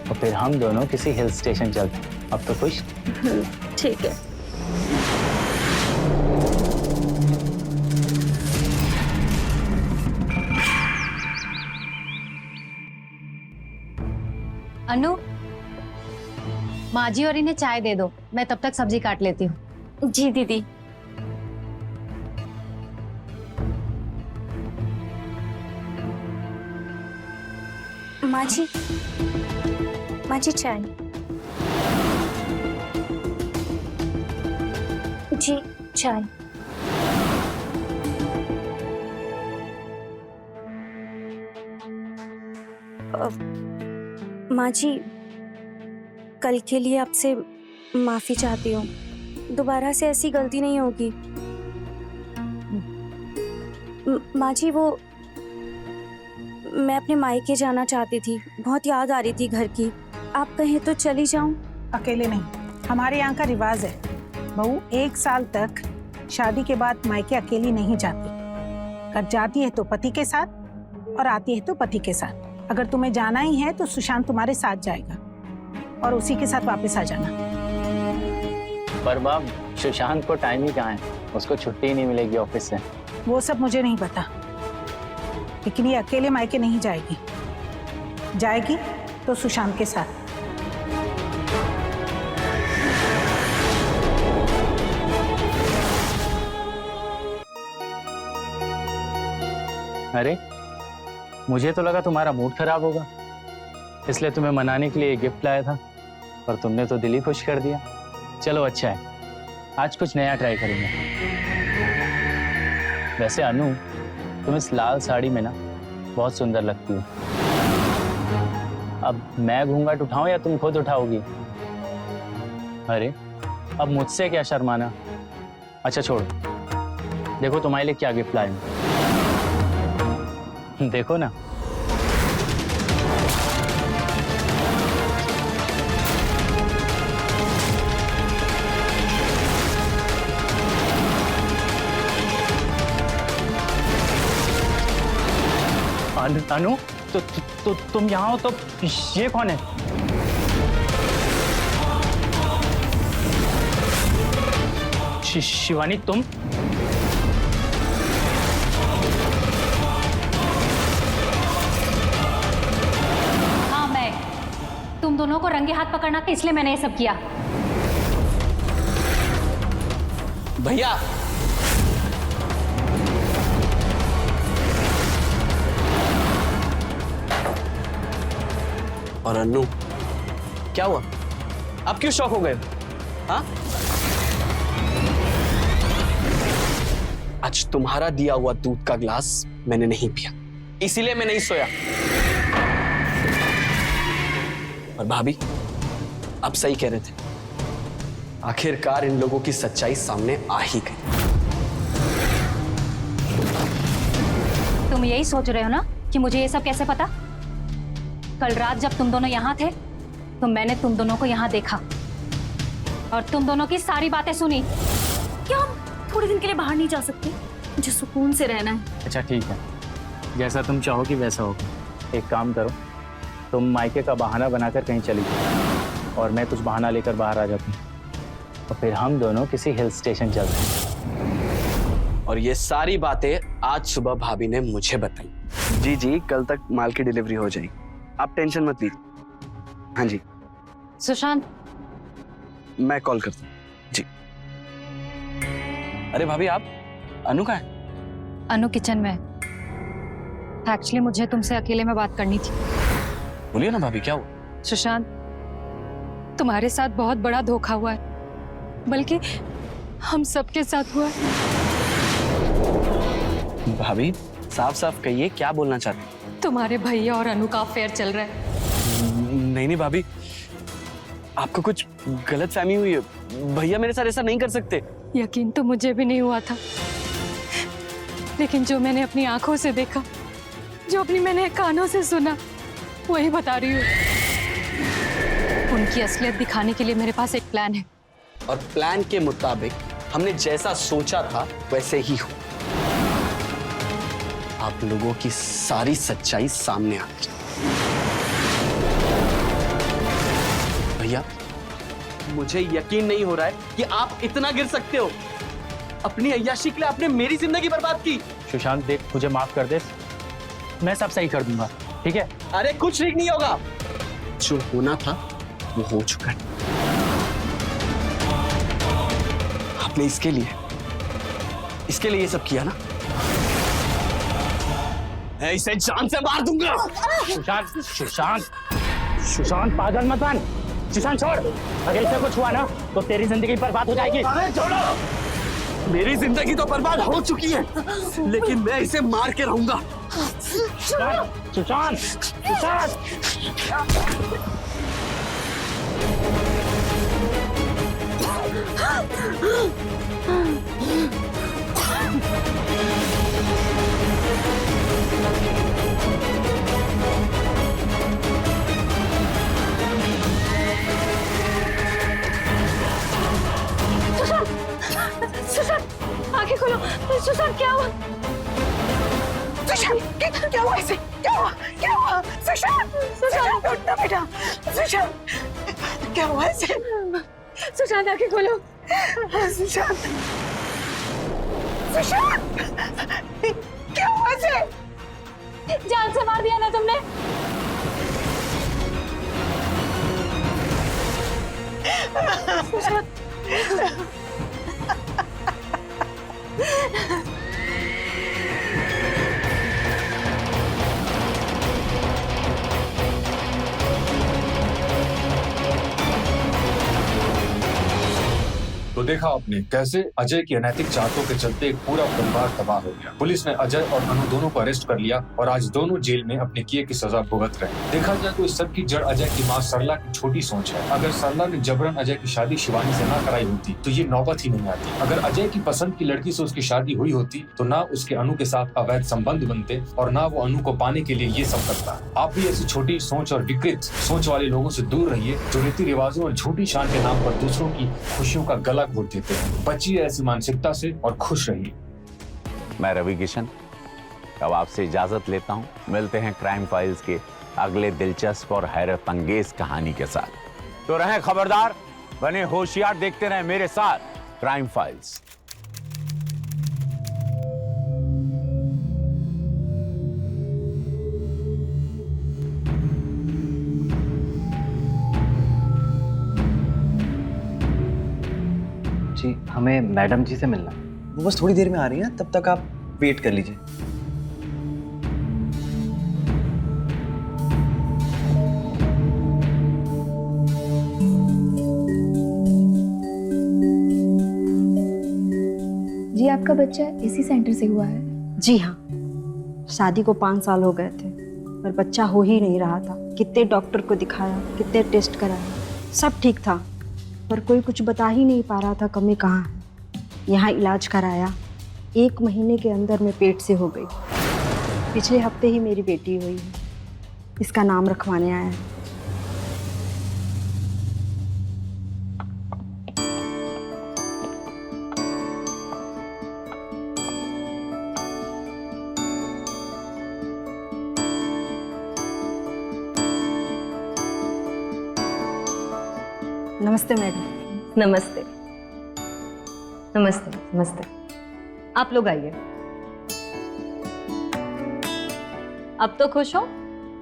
S1: और फिर हम दोनों किसी हिल स्टेशन चलते हैं। अब तो खुश?
S5: ठीक है।
S3: अनु, माँ जी और इन्हें चाय दे दो, मैं तब तक सब्जी काट लेती हूँ।
S5: जी दीदी। माँ जी चाय। जी चाय। माँ जी, कल के लिए आपसे माफी चाहती हूँ। दोबारा से ऐसी गलती नहीं होगी। माँ जी, वो मैं अपने मायके जाना चाहती थी, बहुत याद आ रही थी घर की। आप कहें तो चली जाऊं?
S2: अकेले नहीं, हमारे यहाँ का रिवाज है, बहू 1 साल तक शादी के बाद मायके अकेली नहीं जाती। अगर जाती है तो पति के साथ और आती है तो पति के साथ। अगर तुम्हें जाना ही है तो सुशांत तुम्हारे साथ जाएगा और उसी के साथ वापस आ जाना।
S1: पर बाप, सुशांत को टाइम ही कहाँ है, उसको छुट्टी ही नहीं मिलेगी ऑफिस से।
S2: वो सब मुझे नहीं पता, लेकिन ये अकेले मायके नहीं जाएगी, जाएगी तो सुशांत के साथ।
S1: अरे मुझे तो लगा तुम्हारा मूड खराब होगा, इसलिए तुम्हें मनाने के लिए गिफ्ट लाया था, पर तुमने तो दिल ही खुश कर दिया। चलो अच्छा है, आज कुछ नया ट्राई करेंगे। वैसे अनु, तुम इस लाल साड़ी में ना बहुत सुंदर लगती हो। अब मैं घूंघट उठाऊं या तुम खुद उठाओगी? अरे अब मुझसे क्या शर्माना। अच्छा छोड़ो, देखो तुम्हारे लिए क्या गिफ्ट लाए हूं। देखो ना। अनु, तो तुम यहाँ हो तो ये कौन है? शिवानी तुम?
S3: हाँ मैं। तुम दोनों को रंगे हाथ पकड़ना था, इसलिए मैंने ये सब किया।
S4: भैया और अन्नू, क्या हुआ? आप क्यों शॉक हो गए? हाँ, आज तुम्हारा दिया हुआ दूध का ग्लास मैंने नहीं पिया, इसीलिए मैं नहीं सोया। और भाभी, आप सही कह रहे थे, आखिरकार इन लोगों की सच्चाई सामने आ ही गई।
S3: तुम यही सोच रहे हो ना कि मुझे ये सब कैसे पता? कल रात जब तुम दोनों यहाँ थे तो मैंने तुम दोनों को यहाँ देखा और तुम दोनों की सारी बातें सुनी।
S5: क्या हम थोड़े दिन के लिए बाहर नहीं जा सकते? मुझे सुकून से रहना है।
S1: अच्छा ठीक है, जैसा तुम चाहोगी वैसा होगा। एक काम करो, तुम मायके का बहाना बनाकर कहीं चली जाओ और मैं कुछ बहाना लेकर बाहर आ जाती हूँ, और फिर हम दोनों किसी हिल स्टेशन चलते हैं।
S4: और ये सारी बातें आज सुबह भाभी ने मुझे बताई। जी जी, कल तक माल की डिलीवरी हो जाएगी, आप टेंशन मत लीजिए। हाँ जी,
S3: सुशांत,
S4: मैं कॉल करता हूँ जी। अरे भाभी, आप? अनु कहाँ है?
S3: अनु किचन में। एक्चुअली मुझे तुमसे अकेले में बात करनी थी।
S4: बोलिए ना भाभी, क्या हुआ?
S3: सुशांत, तुम्हारे साथ बहुत बड़ा धोखा हुआ है, बल्कि हम सबके साथ हुआ है।
S4: भाभी साफ साफ कहिए, क्या बोलना चाहते हैं?
S3: तुम्हारे भैया और अनु का अफेयर चल रहा है।
S4: नहीं भाभी, आपको कुछ गलत फहमी हुई है। भैया मेरे साथ ऐसा नहीं कर सकते।
S3: यकीन तो मुझे भी नहीं हुआ था, लेकिन जो मैंने अपनी आंखों से देखा, जो अपनी मैंने कानों से सुना, वही बता रही हूँ। उनकी असलियत दिखाने के लिए मेरे पास एक प्लान है।
S4: और प्लान के मुताबिक हमने जैसा सोचा था वैसे ही हो। आप लोगों की सारी सच्चाई सामने आ गई। भैया, मुझे यकीन नहीं हो रहा है कि आप इतना गिर सकते हो। अपनी अय्याशी के लिए आपने मेरी जिंदगी बर्बाद की।
S1: सुशांत देख, मुझे माफ कर दे, मैं सब सही कर दूंगा, ठीक है?
S4: अरे कुछ ठीक नहीं होगा, जो होना था वो हो चुका है। आपने इसके लिए ये सब किया ना? मैं इसे जान से मार दूंगा।
S1: सुशांत, सुशांत, सुशांत पागल मत बन। सुशांत छोड़, अगर इससे कुछ हुआ ना तो तेरी जिंदगी बर्बाद हो जाएगी।
S4: अरे छोड़ो, मेरी जिंदगी तो बर्बाद हो चुकी है, लेकिन मैं इसे मार के रहूंगा।
S1: सुशांत, सुशांत,
S3: सुशांत, आंखें खोलो। सुशांत, क्या हुआ?
S2: सुशांत, क्या हुआ इसे? क्या हुआ? सुशांत, सुशांत उठना बेटा। सुशांत, क्या हुआ इसे?
S3: सुशांत, आंखें खोलो।
S2: सुशांत, सुशांत, क्या हुआ इसे?
S5: जान से मार दिया ना तुमने।
S6: तो देखा आपने कैसे अजय की अनैतिक चाहतों के चलते एक पूरा परिवार तबाह हो गया। पुलिस ने अजय और अनु दोनों को अरेस्ट कर लिया और आज दोनों जेल में अपने किए की सजा भुगत रहे हैं। देखा जाए तो इस सब की जड़ अजय की मां सरला की छोटी सोच है। अगर सरला ने जबरन अजय की शादी शिवानी से ना कराई होती तो ये नौबत ही नहीं आती। अगर अजय की पसंद की लड़की से उसकी शादी हुई होती तो ना उसके अनु के साथ अवैध संबंध बनते और ना वो अनु को पाने के लिए ये सब करता। आप भी ऐसी छोटी सोच और विकृत सोच वाले लोगों से दूर रहिए जो रीति रिवाजों और झूठी शान के नाम पर दूसरों की खुशियों का गला घोट देते हैं। बचिए ऐसी मानसिकता से और खुश रहिए।
S7: मैं रवि किशन अब आपसे इजाजत लेता हूं। मिलते हैं क्राइम फाइल्स के अगले दिलचस्प और हैरत अंगेज कहानी के साथ। तो रहें खबरदार, बने होशियार, देखते रहें मेरे साथ क्राइम फाइल्स।
S8: जी हमें मैडम जी से मिलना है।
S4: वो बस थोड़ी देर में आ रही हैं, तब तक आप वेट कर लीजिए।
S9: जी आपका बच्चा इसी सेंटर से हुआ है?
S10: जी हाँ, शादी को 5 साल हो गए थे पर बच्चा हो ही नहीं रहा था। कितने डॉक्टर को दिखाया, कितने टेस्ट कराया, सब ठीक था पर कोई कुछ बता ही नहीं पा रहा था कमी कहाँ है। यहाँ इलाज कराया, 1 महीने के अंदर में पेट से हो गई। पिछले हफ्ते ही मेरी बेटी हुई है, इसका नाम रखवाने आया है। नमस्ते मैडम।
S3: नमस्ते नमस्ते नमस्ते। आप लोग आइए। अब तो खुश हो?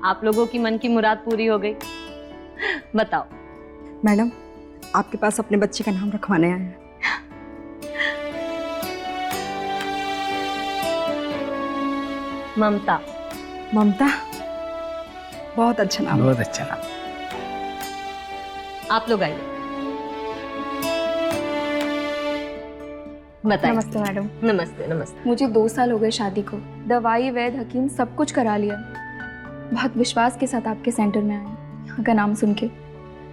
S3: आप लोगों की मन की मुराद पूरी हो गई। बताओ।
S10: मैडम आपके पास अपने बच्चे का नाम रखवाने आया है।
S3: ममता।
S10: ममता, बहुत अच्छा नाम।
S1: बहुत अच्छा नाम।
S3: आप लोग आइए। बताइए।
S9: नमस्ते मैडम।
S3: नमस्ते नमस्ते।
S9: मुझे 2 साल हो गए शादी को। दवाई, वैद, हकीम सब कुछ करा लिया। बहुत विश्वास के साथ आपके सेंटर में आए, यहाँ का नाम सुन के।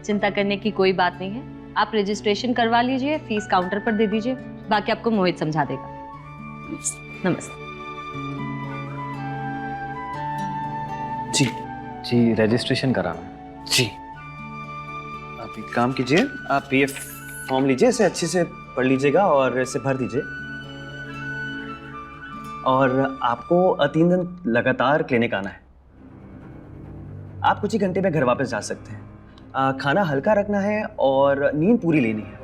S3: चिंता करने की कोई बात नहीं है। आप रजिस्ट्रेशन करवा लीजिए, फीस काउंटर पर दे दीजिए, बाकी आपको मोहित समझा देगा। नमस्ते।
S8: जी जी रजिस्ट्रेशन कराना है।
S4: जी आप एक काम कीजिए, आप ये फॉर्म लीजिए, इसे अच्छे से पढ़ लीजिएगा और इसे भर दीजिए। और आपको 3 दिन लगातार क्लिनिक आना है। आप कुछ ही घंटे में घर वापस जा सकते हैं। खाना हल्का रखना है और नींद पूरी लेनी है।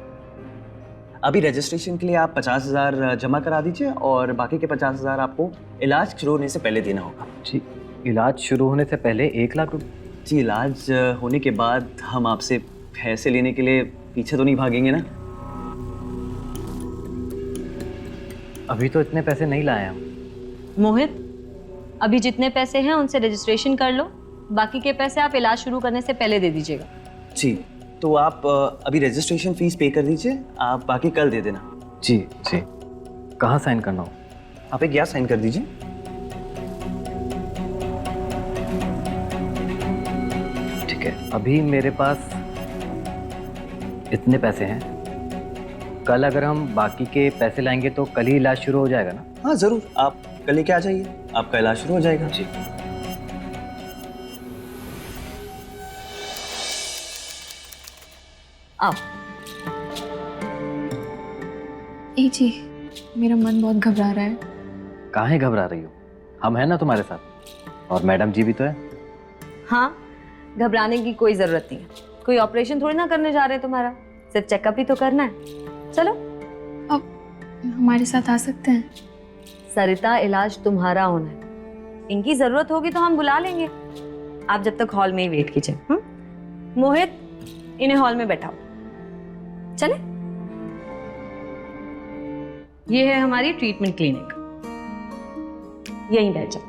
S4: अभी रजिस्ट्रेशन के लिए आप 50,000 जमा करा दीजिए और बाकी के 50,000 आपको इलाज शुरू होने से पहले देना होगा।
S8: जी इलाज शुरू होने से पहले 1 लाख रुपए?
S4: जी इलाज होने के बाद हम आपसे पैसे लेने के लिए पीछे तो नहीं भागेंगे ना।
S8: अभी तो इतने पैसे नहीं लाए हम।
S3: मोहित, अभी जितने पैसे हैं उनसे रजिस्ट्रेशन कर लो, बाकी के पैसे आप इलाज शुरू करने से पहले दे दीजिएगा।
S4: जी तो आप अभी रजिस्ट्रेशन फीस पे कर दीजिए, आप बाकी कल दे देना।
S8: जी जी। कहाँ साइन करना हो?
S4: आप एक यहाँ साइन कर दीजिए।
S8: ठीक है, अभी मेरे पास इतने पैसे हैं। कल अगर हम बाकी के पैसे लाएंगे तो कल ही इलाज शुरू हो जाएगा ना?
S4: हाँ ज़रूर, आप कल लेके आ जाइए, आपका इलाज शुरू हो जाएगा।
S8: जी।
S3: आओ।
S9: जी मेरा मन बहुत घबरा रहा है।
S8: काहे घबरा रही हो? हम हैं ना तुम्हारे साथ, और मैडम जी भी तो है।
S3: हाँ, घबराने की कोई जरूरत नहीं है। कोई ऑपरेशन थोड़ी ना करने जा रहे हैं तुम्हारा, सिर्फ चेकअप ही तो करना है। चलो
S9: अब हमारे साथ आ सकते हैं?
S3: सरिता, इलाज तुम्हारा होना है।
S11: इनकी जरूरत होगी तो हम बुला लेंगे। आप जब तक हॉल में ही वेट कीजिए। मोहित, इन्हें हॉल में बैठाओ। चले। ये है हमारी ट्रीटमेंट क्लिनिक, यहीं बैठ जाओ।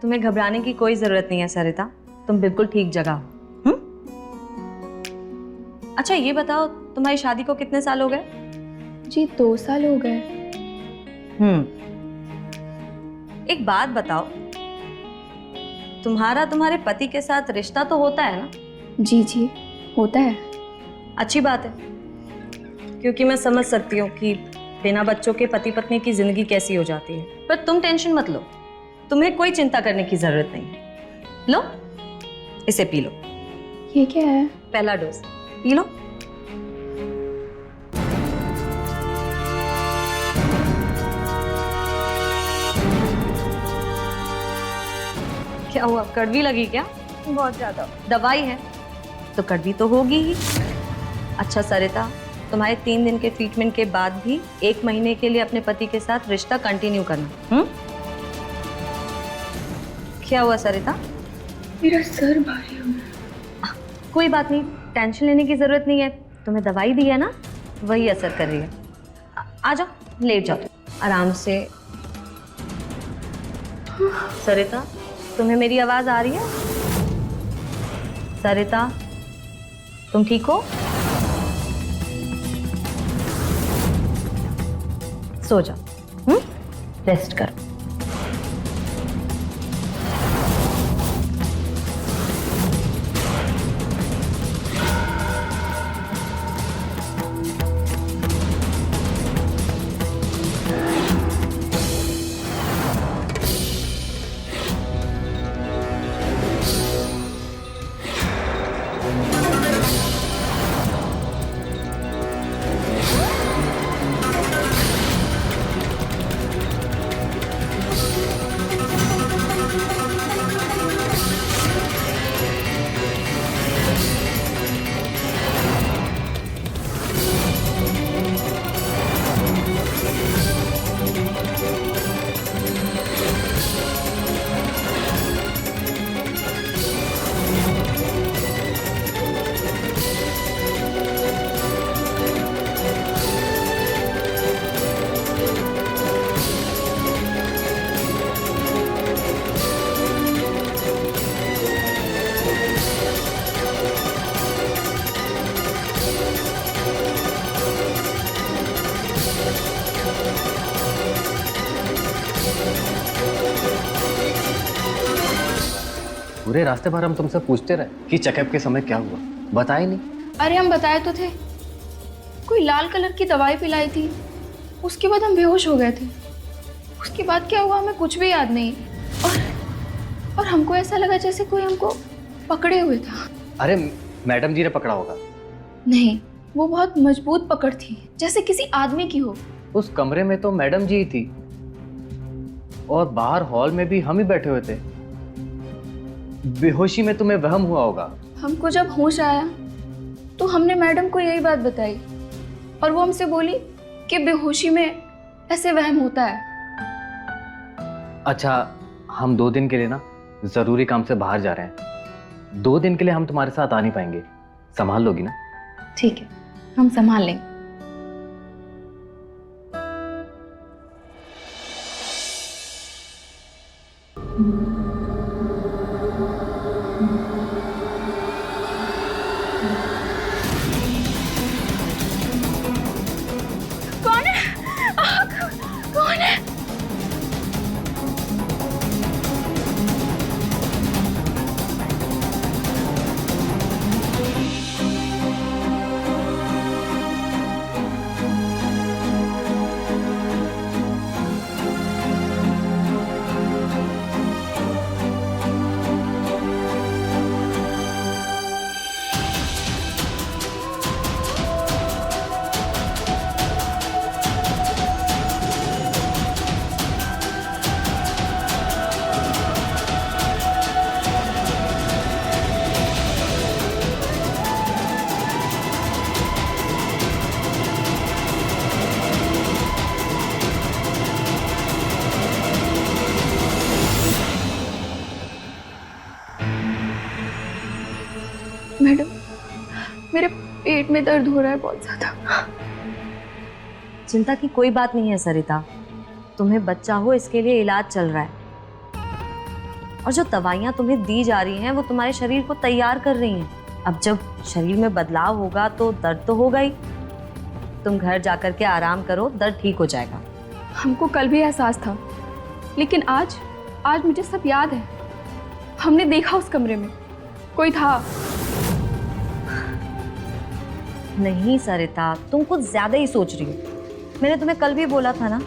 S11: तुम्हें घबराने की कोई जरूरत नहीं है सरिता, तुम बिल्कुल ठीक जगह हो। अच्छा ये बताओ, तुम्हारी शादी को कितने साल हो गए?
S9: जी 2 साल हो गए।
S11: एक बात बताओ, तुम्हारे पति के साथ रिश्ता तो होता है ना?
S9: जी जी होता है।
S11: अच्छी बात है, क्योंकि मैं समझ सकती हूँ कि बिना बच्चों के पति पत्नी की जिंदगी कैसी हो जाती है। पर तुम टेंशन मत लो, तुम्हें कोई चिंता करने की जरूरत नहीं है। लो, इसे पी लो।
S9: ये क्या है?
S11: पहला डोज पी लो। क्या हुआ, कड़वी लगी क्या?
S9: बहुत ज्यादा।
S11: दवाई है तो कड़वी तो होगी ही। अच्छा सरिता, तुम्हारे 3 दिन के ट्रीटमेंट के बाद भी 1 महीने के लिए अपने पति के साथ रिश्ता कंटिन्यू करना। क्या हुआ सरिता?
S9: मेरा सर भारी हो गया।
S11: कोई बात नहीं, टेंशन लेने की जरूरत नहीं है। तुम्हें दवाई दी है ना, वही असर कर रही है। आ जाओ, लेट जाओ आराम से। सरिता, तुम्हें मेरी आवाज आ रही है? सरिता, तुम ठीक हो? सो जाओ, रेस्ट करो।
S8: पूरे रास्ते भर हम तुमसे पूछते रहे कि चेकअप के समय क्या हुआ, बताए नहीं।
S9: अरे हम बताए तो थे, कोई लाल कलर की दवाई पिलाई थी, उसके बाद हम बेहोश हो गए थे। उसके बाद क्या हुआ हमें कुछ भी याद नहीं। और हमको ऐसा लगा जैसे कोई हमको पकड़े हुए था।
S8: अरे मैडम जी ने पकड़ा होगा।
S9: नहीं, वो बहुत मजबूत पकड़ थी, जैसे किसी आदमी की हो।
S8: उस कमरे में तो मैडम जी ही थी और बाहर हॉल में भी हम ही बैठे हुए थे। बेहोशी में तुम्हें वहम हुआ होगा।
S9: हमको जब होश आया तो हमने मैडम को यही बात बताई और वो हमसे बोली कि बेहोशी में ऐसे वहम होता है।
S8: अच्छा, हम 2 दिन के लिए ना जरूरी काम से बाहर जा रहे हैं। 2 दिन के लिए हम तुम्हारे साथ आ नहीं पाएंगे, संभाल लोगी ना?
S9: ठीक है, हम संभाल लेंगे। कौन है? कौन है? मैडम, मेरे पेट में दर्द हो रहा है बहुत ज्यादा।
S11: चिंता की कोई बात नहीं है सरिता, तुम्हें बच्चा हो इसके लिए इलाज चल रहा है, और जो दवाइयाँ तुम्हें दी जा रही हैं वो तुम्हारे शरीर को तैयार कर रही हैं। अब जब शरीर में बदलाव होगा तो दर्द तो होगा ही। तुम घर जाकर के आराम करो, दर्द ठीक हो जाएगा।
S9: हमको कल भी एहसास था, लेकिन आज मुझे सब याद है। हमने देखा उस कमरे में कोई था।
S11: नहीं सरिता, तुम कुछ ज्यादा ही सोच रही हो। मैंने तुम्हें कल भी बोला था ना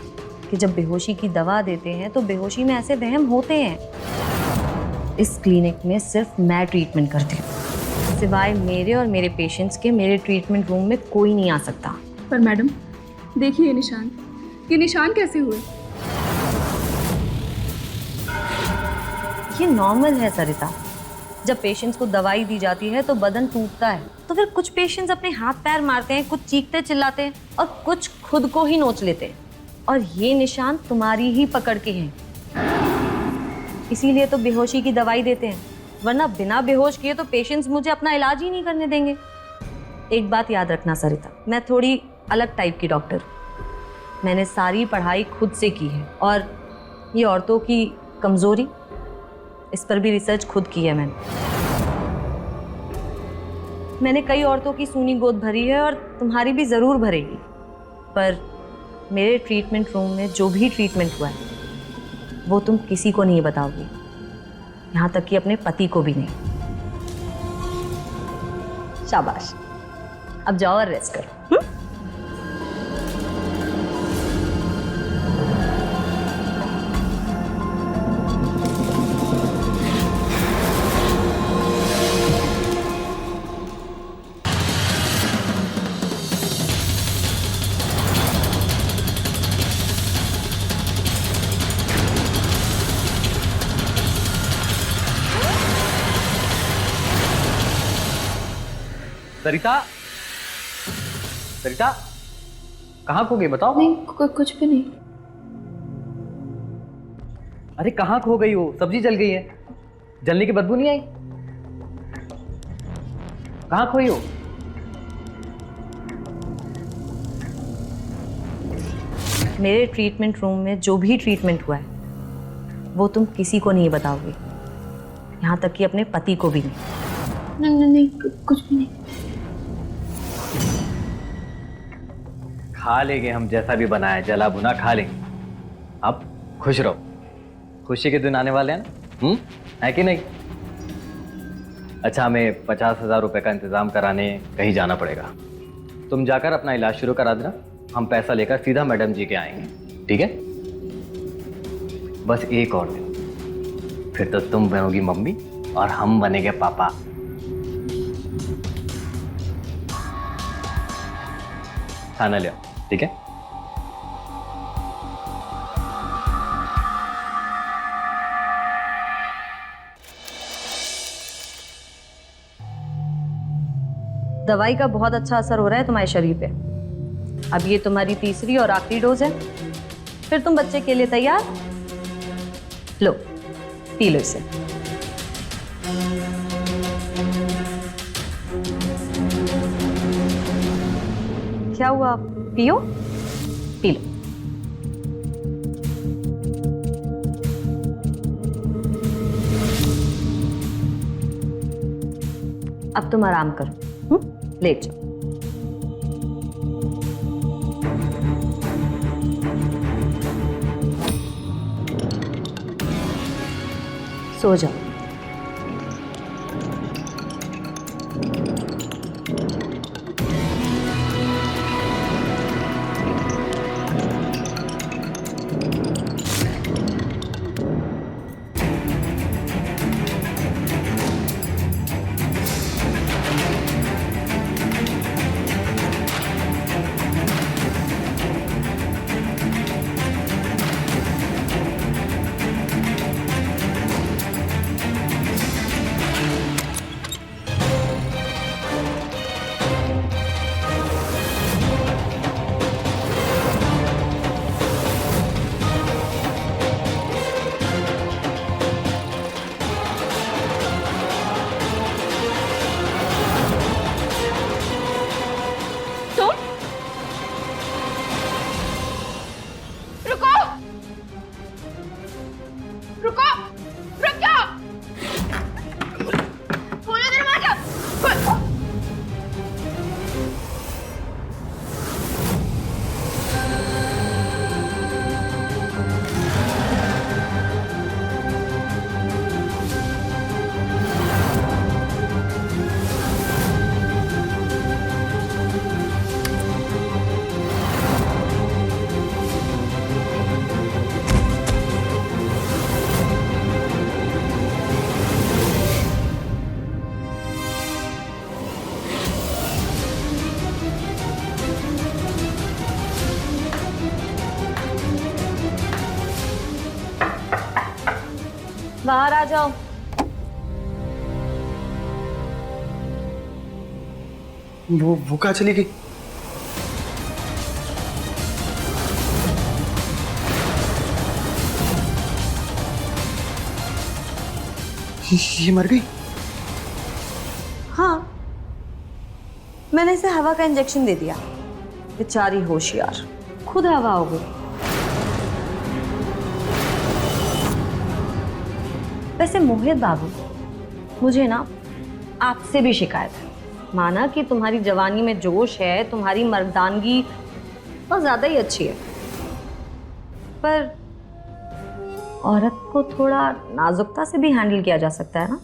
S11: कि जब बेहोशी की दवा देते हैं तो बेहोशी में ऐसे वहम होते हैं। इस क्लिनिक में सिर्फ मैं ट्रीटमेंट करती हूँ, सिवाय मेरे और मेरे पेशेंट्स के मेरे ट्रीटमेंट रूम में कोई नहीं आ सकता।
S9: पर मैडम देखिए ये निशान कैसे हुए?
S11: ये नॉर्मल है सरिता, जब पेशेंट्स को दवाई दी जाती है तो बदन टूटता है, तो फिर कुछ पेशेंट्स अपने हाथ पैर मारते हैं, कुछ चीखते चिल्लाते हैं और कुछ खुद को ही नोच लेते हैं, और ये निशान तुम्हारी ही पकड़ के हैं। इसीलिए तो बेहोशी की दवाई देते हैं, वरना बिना बेहोश किए तो पेशेंट्स मुझे अपना इलाज ही नहीं करने देंगे। एक बात याद रखना सरिता, मैं थोड़ी अलग टाइप की डॉक्टर, मैंने सारी पढ़ाई खुद से की है, और ये औरतों की कमज़ोरी, इस पर भी रिसर्च खुद की है मैंने कई औरतों की सूनी गोद भरी है, और तुम्हारी भी ज़रूर भरेगी। पर मेरे ट्रीटमेंट रूम में जो भी ट्रीटमेंट हुआ है वो तुम किसी को नहीं बताओगी, यहाँ तक कि अपने पति को भी नहीं। शाबाश, अब जाओ और रेस्ट करो।
S8: सरिता, सरिता कहाँ खो गई बताओ?
S9: नहीं, कुछ भी नहीं।
S8: अरे कहाँ खो गई हो? सब्जी जल गई है, जलने की बदबू नहीं आई? कहाँ खोई हो?
S11: मेरे ट्रीटमेंट रूम में जो भी ट्रीटमेंट हुआ है वो तुम किसी को नहीं बताओगी, यहाँ तक कि अपने पति को भी नहीं।
S9: नहीं, कुछ भी नहीं।
S8: खा लेंगे हम, जैसा भी बनाया जला भुना खा लेंगे। अब खुश रहो, खुशी के दिन आने वाले हैं ना, है कि नहीं? अच्छा, हमें 50,000 रुपए का इंतजाम कराने कहीं जाना पड़ेगा। तुम जाकर अपना इलाज शुरू करा देना, हम पैसा लेकर सीधा मैडम जी के आएंगे, ठीक है? बस एक और दिन, फिर तो तुम बनोगी मम्मी और हम बनेंगे पापा। खाना ले आओ, ठीक है?
S11: दवाई का बहुत अच्छा असर हो रहा है तुम्हारे शरीर पे। अब ये तुम्हारी तीसरी और आखिरी डोज है, फिर तुम बच्चे के लिए तैयार। लो, पी लो इसे। क्या हुआ? पियो, पी लो। अब तुम आराम करो, लेट जाओ। सो जाओ। बाहर आ जाओ।
S4: वो कहाँ चली गई? ये मर गई?
S11: हाँ, मैंने इसे हवा का इंजेक्शन दे दिया। बेचारी होशियार, खुद हवा हो गई। वैसे मोहित बाबू, मुझे ना आपसे भी शिकायत है। माना कि तुम्हारी जवानी में जोश है, तुम्हारी मर्दानगी बहुत ज्यादा ही अच्छी है, पर औरत को थोड़ा नाजुकता से भी हैंडल किया जा सकता है ना।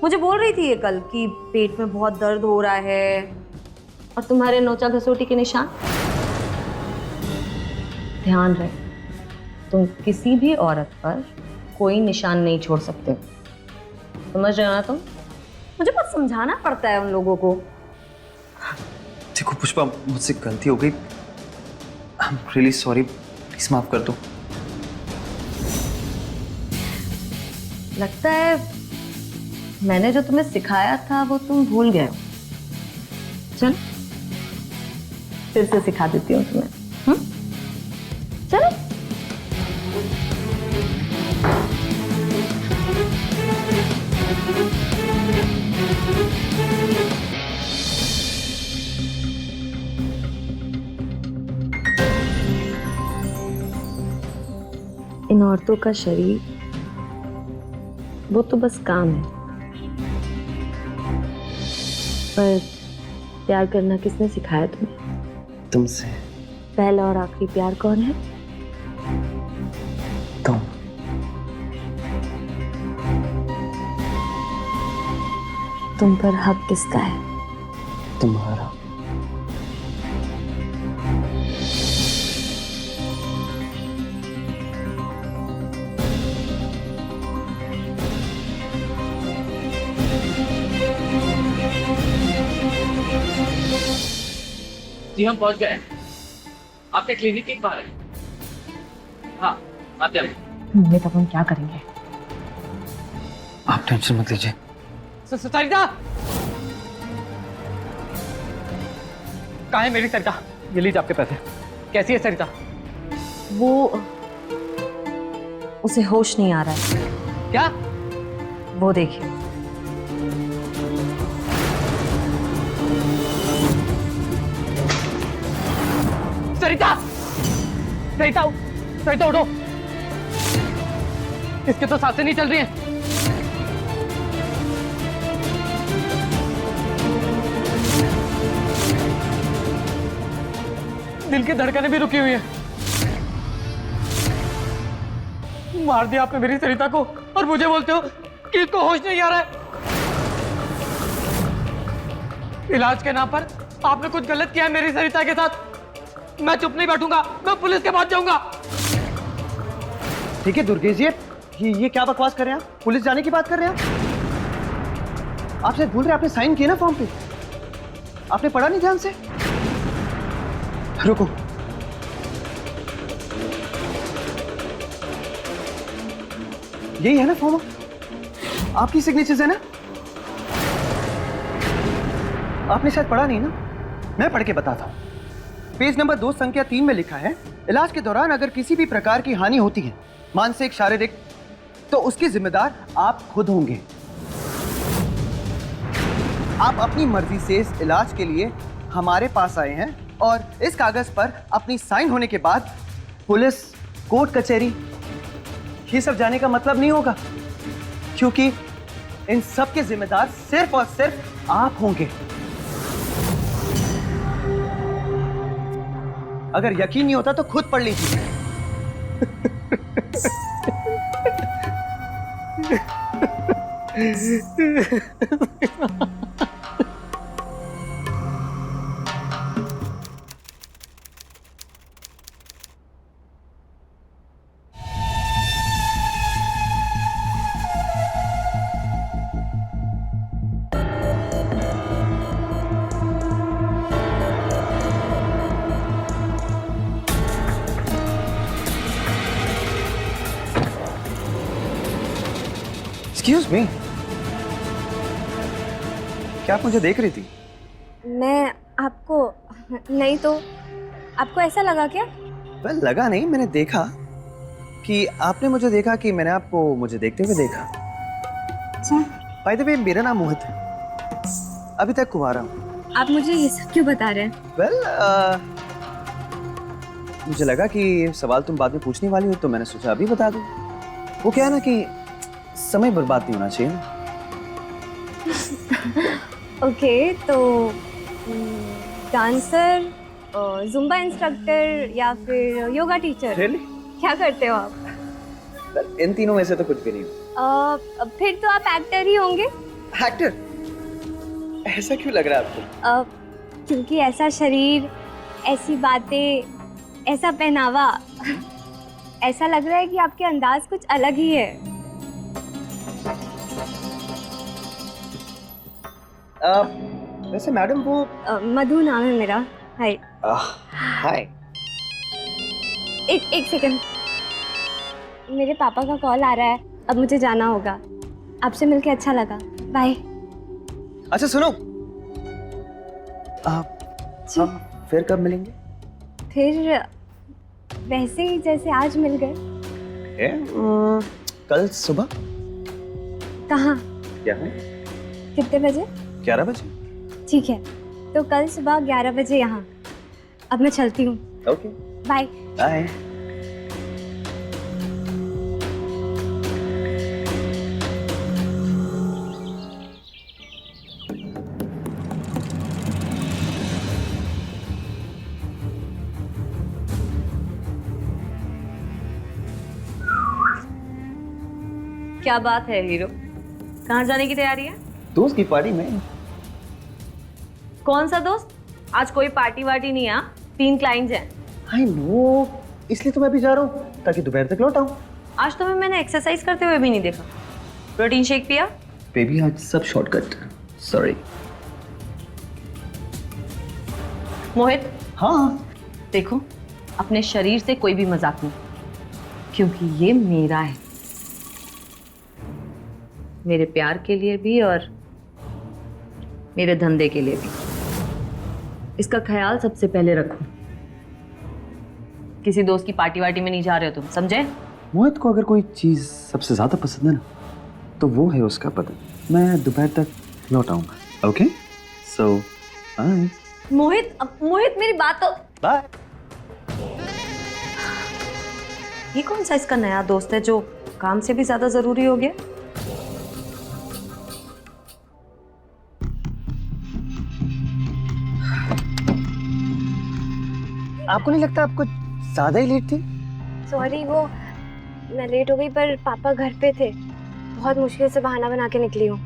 S11: मुझे बोल रही थी ये कल कि पेट में बहुत दर्द हो रहा है और तुम्हारे नोचा घसोटी के निशान। ध्यान रहे, तुम किसी भी औरत पर कोई निशान नहीं छोड़ सकते। समझ रहे हो ना तुम? मुझे बहुत समझाना पड़ता है उन लोगों को।
S4: देखो पुष्पा, मुझसे गलती हो गई। I am really sorry, please माफ कर दो।
S11: लगता है मैंने जो तुम्हें सिखाया था वो तुम भूल गए हो। चल फिर से सिखा देती हूँ तुम्हें। चलो। इन औरतों का शरीर वो तो बस काम है, पर प्यार करना किसने सिखाया तुम्हें?
S4: तुमसे।
S11: पहला और आखिरी प्यार कौन है?
S4: तुम।
S11: तुम पर हक किसका है?
S4: तुम्हारा।
S1: जी हम पहुंच गए। आपके क्लिनिक के बाहर है। हाँ आते हैं।
S11: मम्मी तब हम क्या करेंगे?
S4: आप टेंशन मत लीजिए।
S1: सरिता कहाँ है मेरी सरिता? ये लीजिए आपके पैसे। कैसी है सरिता?
S11: वो उसे होश नहीं आ रहा है।
S1: क्या?
S11: वो देखिए।
S1: सरिता! सरिता! सरिता उठो! इसके तो सांसें नहीं चल रही हैं। दिल की धड़कनें भी रुकी हुई है। मार दिया आपने मेरी सरिता को और मुझे बोलते हो कि इसको होश नहीं आ रहा है। इलाज के नाम पर आपने कुछ गलत किया है मेरी सरिता के साथ। मैं चुप नहीं बैठूंगा, मैं पुलिस के पास जाऊंगा।
S12: ठीक है दुर्गेश जी, ये क्या बकवास कर रहे हैं आप? पुलिस जाने की बात कर रहे हैं आप शायद भूल रहे हैं, आपने साइन किया ना फॉर्म पे। आपने पढ़ा नहीं ध्यान से? रुको, यही है ना फॉर्म? आपकी सिग्नेचर्स है ना? आपने शायद पढ़ा नहीं ना, मैं पढ़ के बताता हूं। पेज नंबर 2 संख्या 3 में लिखा है, इलाज के दौरान अगर किसी भी प्रकार की हानि होती है, मानसिक शारीरिक, तो उसकी जिम्मेदार आप खुद होंगे। आप अपनी मर्जी से इस इलाज के लिए हमारे पास आए हैं और इस कागज पर अपनी साइन होने के बाद पुलिस, कोर्ट कचहरी ये सब जाने का मतलब नहीं होगा, क्योंकि इन सब के जिम्मेदार सिर्फ और सिर्फ आप होंगे। अगर यकीन नहीं होता तो खुद पढ़ लीजिए। एक्सक्यूज मी, क्या आप मुझे देख रही थी?
S10: मैं आपको नहीं तो आपको ऐसा लगा क्या?
S12: वेल, लगा नहीं, मैंने देखा कि आपने मुझे देखा कि मैंने आपको मुझे देखते हुए देखा।
S10: अच्छा,
S12: बाय द वे, मेरा नाम मोहित है, अभी तक कुंवारा हूँ।
S10: आप मुझे ये सब क्यों बता रहे हैं?
S12: वेल, मुझे लगा कि सवाल तुम बाद में पूछने वाली हो तो मैंने सोचा अभी बता दूं। वो क्या है ना कि समय बर्बाद नहीं होना चाहिए ना।
S10: ओके, तो डांसर, जुम्बा इंस्ट्रक्टर या फिर योगा टीचर?
S12: Really?
S10: क्या करते हो आप?
S12: Well, इन तीनों में से तो कुछ भी नहीं हूँ।
S10: फिर तो आप एक्टर ही होंगे।
S12: एक्टर? ऐसा क्यों लग रहा है आपको?
S10: क्योंकि ऐसा शरीर, ऐसी बातें, ऐसा पहनावा, ऐसा लग रहा है कि आपके अंदाज कुछ अलग ही है।
S12: वैसे मैडम वो
S10: मधु नाम है मेरा। हाय।
S12: हाय।
S10: एक सेकंड, मेरे पापा का कॉल आ रहा है, अब मुझे जाना होगा। आपसे मिलके अच्छा लगा, बाय।
S12: अच्छा सुनो, हम फिर कब मिलेंगे?
S10: फिर वैसे ही जैसे आज मिल गए।
S12: कल सुबह।
S10: कहाँ?
S12: क्या है?
S10: कितने बजे?
S12: 11 बजे।
S10: ठीक है, तो कल सुबह 11 बजे यहाँ। अब मैं चलती हूँ।
S12: Okay,
S10: bye.
S12: बाय।
S11: क्या बात है हीरो, कहाँ जाने की तैयारी है?
S12: दोस्त की पार्टी में।
S11: कौन सा दोस्त? आज कोई पार्टी वार्टी नहीं है, 3 क्लाइंट्स हैं।
S12: आई नो, इसलिए तो मैं भी जा रहा हूँ ताकि दोपहर तक लौट आऊँ।
S11: आज तुम्हें मैंने एक्सरसाइज करते हुए भी नहीं देखा। प्रोटीन शेक पिया?
S12: बेबी आज सब शॉर्टकट, सॉरी।
S11: मोहित,
S12: हाँ
S11: देखो अपने शरीर से कोई भी मजाक नहीं, क्योंकि ये मेरा है, मेरे प्यार के लिए भी और मेरे धंधे के लिए भी। इसका ख्याल सबसे पहले रखो। किसी दोस्त की पार्टी वार्टी में नहीं जा रहे हो तुम, समझे?
S12: मोहित को अगर कोई चीज सबसे ज्यादा पसंद है ना, तो वो है उसका पता। मैं दोपहर तक लौट आऊंगा। ओके, सो बाय।
S11: मोहित मेरी बात तो।
S12: बाय।
S11: ये कौन सा इसका नया दोस्त है जो काम से भी ज्यादा जरूरी हो गया?
S12: आपको नहीं लगता आपको ज्यादा ही लेट थी?
S10: सॉरी, वो मैं लेट हो गई, पर पापा घर पे थे। बहुत मुश्किल से बहाना बना के निकली हूँ।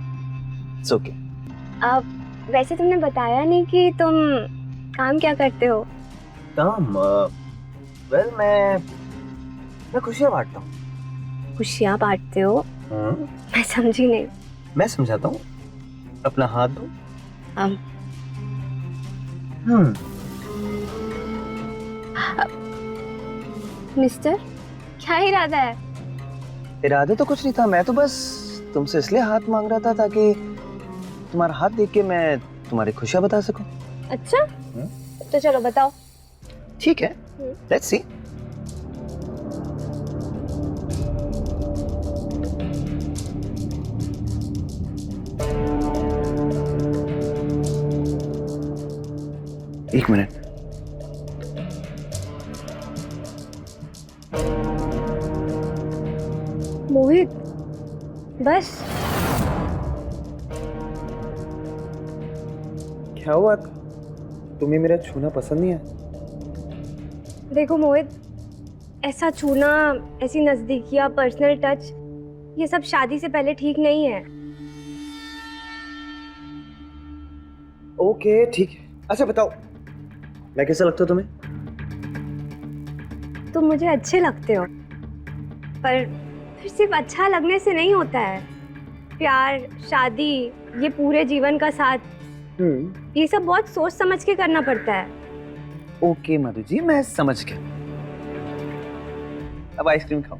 S12: It's okay.
S10: वैसे तुमने बताया नहीं कि तुम काम क्या करते हो?
S12: काम? वेल, मैं खुशियाँ बांटता हूँ।
S10: खुशियाँ बांटते हो? मैं समझी नहीं।
S12: मैं समझाता हूँ, अपना हाथ दो।
S10: मिस्टर, क्या इरादा है?
S12: इरादा तो कुछ नहीं था, मैं तो बस तुमसे इसलिए हाथ मांग रहा था ताकि तुम्हारा हाथ देख के मैं तुम्हारी खुशियाँ बता सकूं।
S10: अच्छा, तो चलो बताओ।
S12: ठीक है, लेट्स सी। एक मिनट।
S10: मोहित, बस।
S12: क्या हुआ? तुम्हें मेरा छूना पसंद नहीं है?
S10: देखो मोहित, ऐसा छूना, ऐसी नजदीकियां, पर्सनल टच, ये सब शादी से पहले ठीक नहीं है।
S12: ओके, ठीक है। अच्छा बताओ, मैं कैसा लगता हूँ तुम्हें?
S10: तुम मुझे अच्छे लगते हो, पर फिर सिर्फ अच्छा लगने से नहीं होता है। प्यार, शादी, ये पूरे जीवन का साथ, ये सब बहुत सोच समझ के करना पड़ता है।
S12: ओके मधु जी, मैं समझ गया। अब आइसक्रीम खाओ।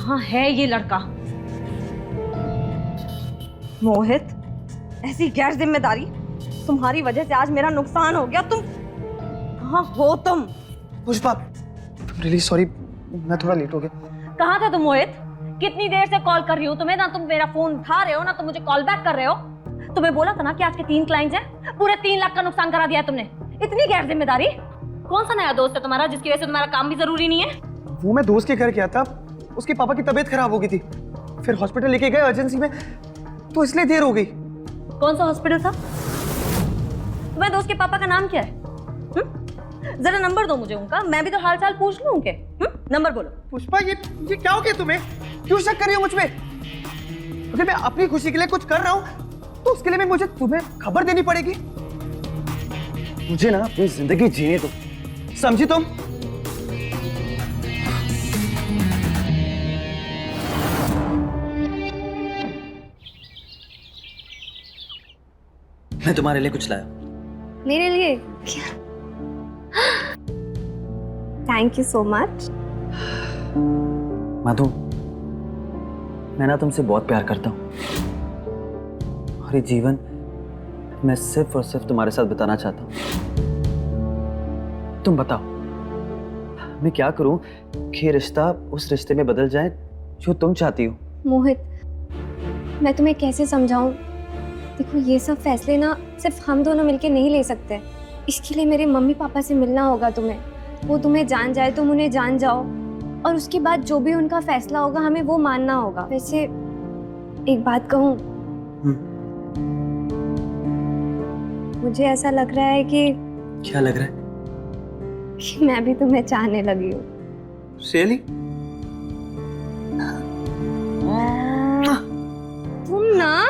S11: कहाँ है ये लड़का?
S13: मोहित, ऐसी गैर जिम्मेदारी, तुम्हारी वजह से आज मेरा नुकसान हो गया। तुम कहाँ हो तुम?
S12: पुष्पा, रियली सॉरी, मैं थोड़ा लेट हो गया।
S11: कहाँ था तुम मोहित? कितनी देर से कॉल कर रही हूँ तुम्हें, ना तुम मेरा फोन उठा रहे हो ना तुम मुझे कॉल बैक कर रहे हो। तुम्हें बोला था ना कि आज के 3 क्लाइंट्स हैं, पूरे 3 लाख का नुकसान करा दिया है तुमने। इतनी गैर जिम्मेदारी। कौन सा नया दोस्त है तुम्हारा जिसकी वजह से तुम्हारा काम भी जरूरी नहीं है?
S12: वो मैं दोस्त के घर गया था, उसके पापा की तबीयत खराब हो गई थी, फिर हॉस्पिटल लेके गए अर्जेंसी में, तो इसलिए देर हो गई।
S11: कौन सा हॉस्पिटल था? तुम्हारे दोस्त के पापा का नाम क्या है? जरा नंबर दो मुझे उनका, मैं भी तो हाल चाल पूछ लूं उनके। नंबर बोलो।
S12: पुष्पा, ये क्या हो गया तुम्हें? क्यों शक कर रही हो मुझ पे? अगर मैं अपनी खुशी के लिए कुछ कर रहा हूं तो उसके लिए भी मुझे तुम्हें खबर देनी पड़ेगी। मुझे ना अपनी जिंदगी जीने दो, समझी तुम? मैं तुम्हारे लिए कुछ लाया।
S13: मेरे लिए क्या? Thank you so much.
S12: Madhu, मैं ना तुमसे बहुत प्यार करता हूँ और ये जीवन मैं सिर्फ और सिर्फ तुम्हारे साथ बिताना चाहता हूँ। तुम बताओ, मैं क्या करूँ कि रिश्ता उस रिश्ते में बदल जाए जो तुम चाहती हो?
S13: मोहित, मैं तुम्हें कैसे समझाऊं? देखो, ये सब फैसले ना सिर्फ हम दोनों मिलके नहीं ले सकते। इसके लिए मेरे मम्मी पापा से मिलना होगा तुम्हें। वो तुम्हें जान जाए, तुम उन्हें जान जाओ, और उसके बाद जो भी उनका फैसला होगा हमें वो मानना होगा। वैसे एक बात कहूँ, मुझे ऐसा लग रहा है कि...
S12: क्या लग रहा है?
S13: कि मैं भी तुम्हें चाहने लगी हूँ।
S12: Really?
S13: तुम ना...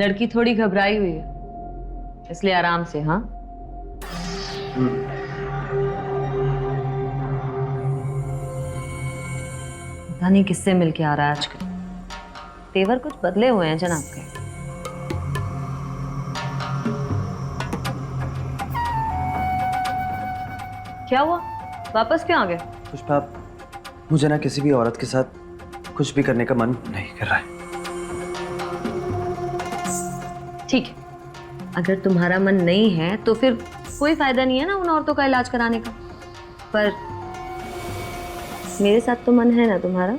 S11: लड़की थोड़ी घबराई हुई है, इसलिए आराम से। हाँ, पता नहीं किससे मिलके आ रहा है आजकल। तेवर कुछ बदले हुए हैं जनाब के। क्या हुआ, वापस क्यों आ गए?
S12: पुष्पा, मुझे ना किसी भी औरत के साथ कुछ भी करने का मन नहीं कर रहा है।
S11: ठीक है, अगर तुम्हारा मन नहीं है तो फिर कोई फायदा नहीं है ना उन औरतों का इलाज कराने का। पर मेरे साथ तो मन है ना तुम्हारा।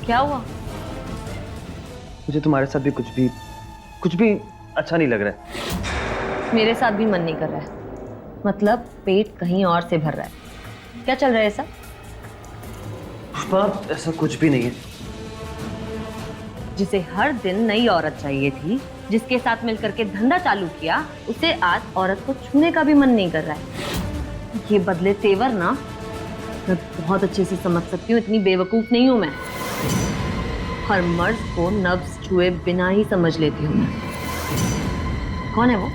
S11: क्या हुआ?
S12: मुझे तुम्हारे साथ भी कुछ भी अच्छा नहीं लग रहा है।
S11: मेरे साथ भी मन नहीं कर रहा है। मतलब पेट कहीं और से भर रहा है। क्या चल रहा है ऐसा?
S12: पुष्पा, ऐसा कुछ भी नहीं है।
S11: जिसे हर दिन नई औरत चाहिए थी, जिसके साथ मिलकर के धंधा चालू किया, उसे आज औरत को छूने का भी मन नहीं कर रहा है। ये बदले तेवर ना, मैं बहुत अच्छे से समझ सकती हूँ। इतनी बेवकूफ नहीं हूं मैं। हर मर्द को नब्ज छुए बिना ही समझ लेती हूँ मैं। कौन है वो?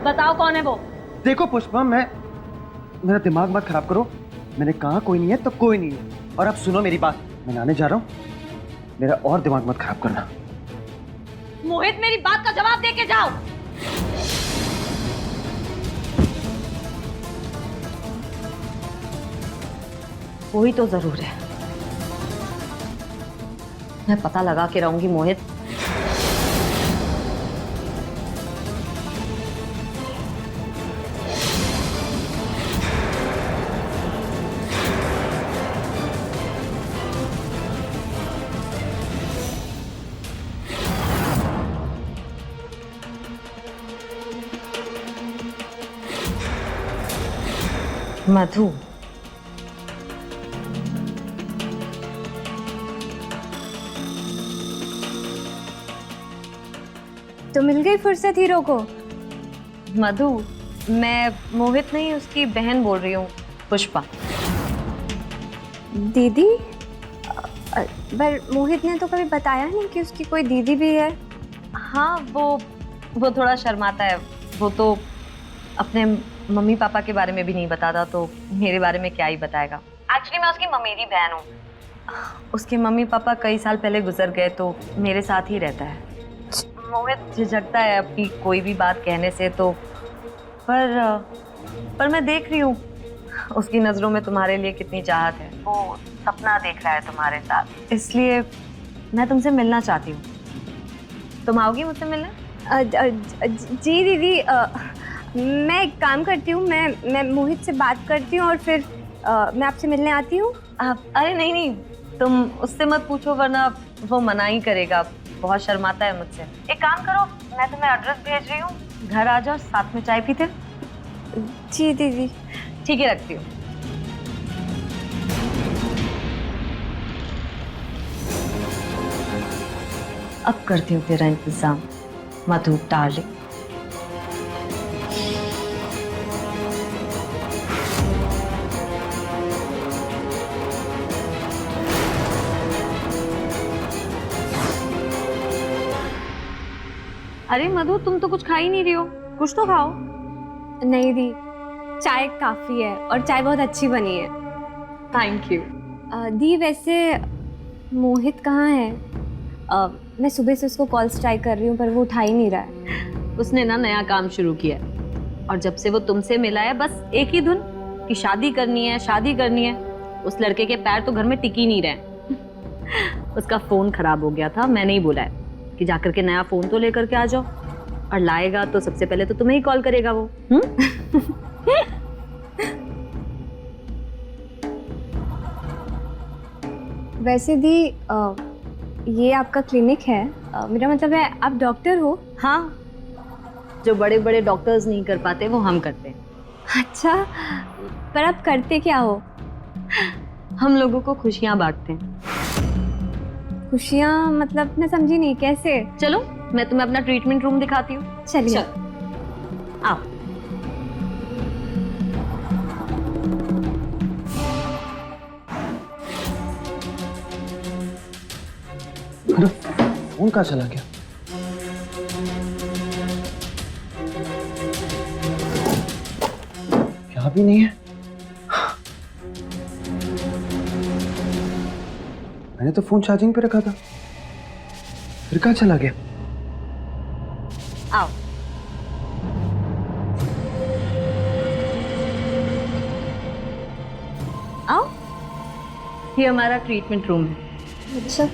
S11: बताओ कौन है वो?
S12: देखो पुष्पा, मेरा दिमाग मत खराब करो। मैंने कहा कोई नहीं है तो कोई नहीं है। और अब सुनो मेरी बात, मैं नहाने जा रहा हूँ, मेरा और दिमाग मत खराब करना।
S11: मोहित, मेरी बात का जवाब दे के जाओ। कोई तो जरूर है, मैं पता लगा के रहूंगी मोहित। मधु,
S13: तो मिल गई फुर्सत हीरो को।
S11: मधु, मैं मोहित नहीं, उसकी बहन बोल रही हूँ, पुष्पा।
S13: दीदी? पर मोहित ने तो कभी बताया नहीं कि उसकी कोई दीदी भी है।
S11: हाँ, वो थोड़ा शर्माता है। वो तो अपने मम्मी पापा के बारे में भी नहीं बताता, तो मेरे बारे में क्या ही बताएगा। एक्चुअली मैं उसकी ममेरी बहन हूँ। उसके मम्मी पापा कई साल पहले गुजर गए, तो मेरे साथ ही रहता है। मोहित झिझकता है अपनी कोई भी बात कहने से, तो पर मैं देख रही हूँ उसकी नजरों में तुम्हारे लिए कितनी चाहत है। वो सपना देख रहा है तुम्हारे साथ, इसलिए मैं तुमसे मिलना चाहती हूँ। तुम आओगी मुझसे मिलने?
S13: जी दीदी, मैं एक काम करती हूँ, मैं मोहित से बात करती हूँ और फिर मैं आपसे मिलने आती हूँ।
S11: अरे नहीं, तुम उससे मत पूछो, वरना वो मना ही करेगा। बहुत शर्माता है मुझसे। एक काम करो, मैं तुम्हें एड्रेस भेज रही हूँ, घर आ जाओ, साथ में चाय पीते।
S13: जी दीदी।
S11: ठीक है, रखती हूँ। अब करती हूँ तेरा इंतजाम, मधु डार्लिंग। अरे मधु, तुम तो कुछ खा ही नहीं रही हो, कुछ तो खाओ।
S13: नहीं दी, चाय काफी है और चाय बहुत अच्छी बनी है।
S11: Thank you.
S13: दी वैसे मोहित कहाँ है? मैं सुबह से उसको कॉल्स ट्राई कर रही हूँ पर वो उठा ही नहीं रहा है।
S11: उसने ना नया काम शुरू किया है, और जब से वो तुमसे मिला है बस एक ही धुन कि शादी करनी है, शादी करनी है। उस लड़के के पैर तो घर में टिक ही नहीं रहे। उसका फोन खराब हो गया था, मैंने ही बोला है कि जाकर के नया फोन तो लेकर के आ जाओ, और लाएगा तो सबसे पहले तो तुम्हें ही कॉल करेगा वो।
S13: वैसे दी, ये आपका क्लिनिक है, मेरा मतलब है आप डॉक्टर हो?
S11: हाँ, जो बड़े बड़े डॉक्टर्स नहीं कर पाते वो हम करते हैं।
S13: अच्छा, पर आप करते क्या हो?
S11: हम लोगों को खुशियाँ बांटते हैं।
S13: खुशियाँ मतलब मैं समझी नहीं, कैसे?
S11: चलो मैं तुम्हें अपना ट्रीटमेंट रूम दिखाती हूँ।
S13: चलिए।
S11: आओ।
S12: अरे फोन कहाँ चला गया? यहाँ भी नहीं है। मैंने तो फोन चार्जिंग पे रखा था, फिर कहाँ चला गया?
S11: आओ। आओ, ये हमारा ट्रीटमेंट रूम है।
S13: अच्छा,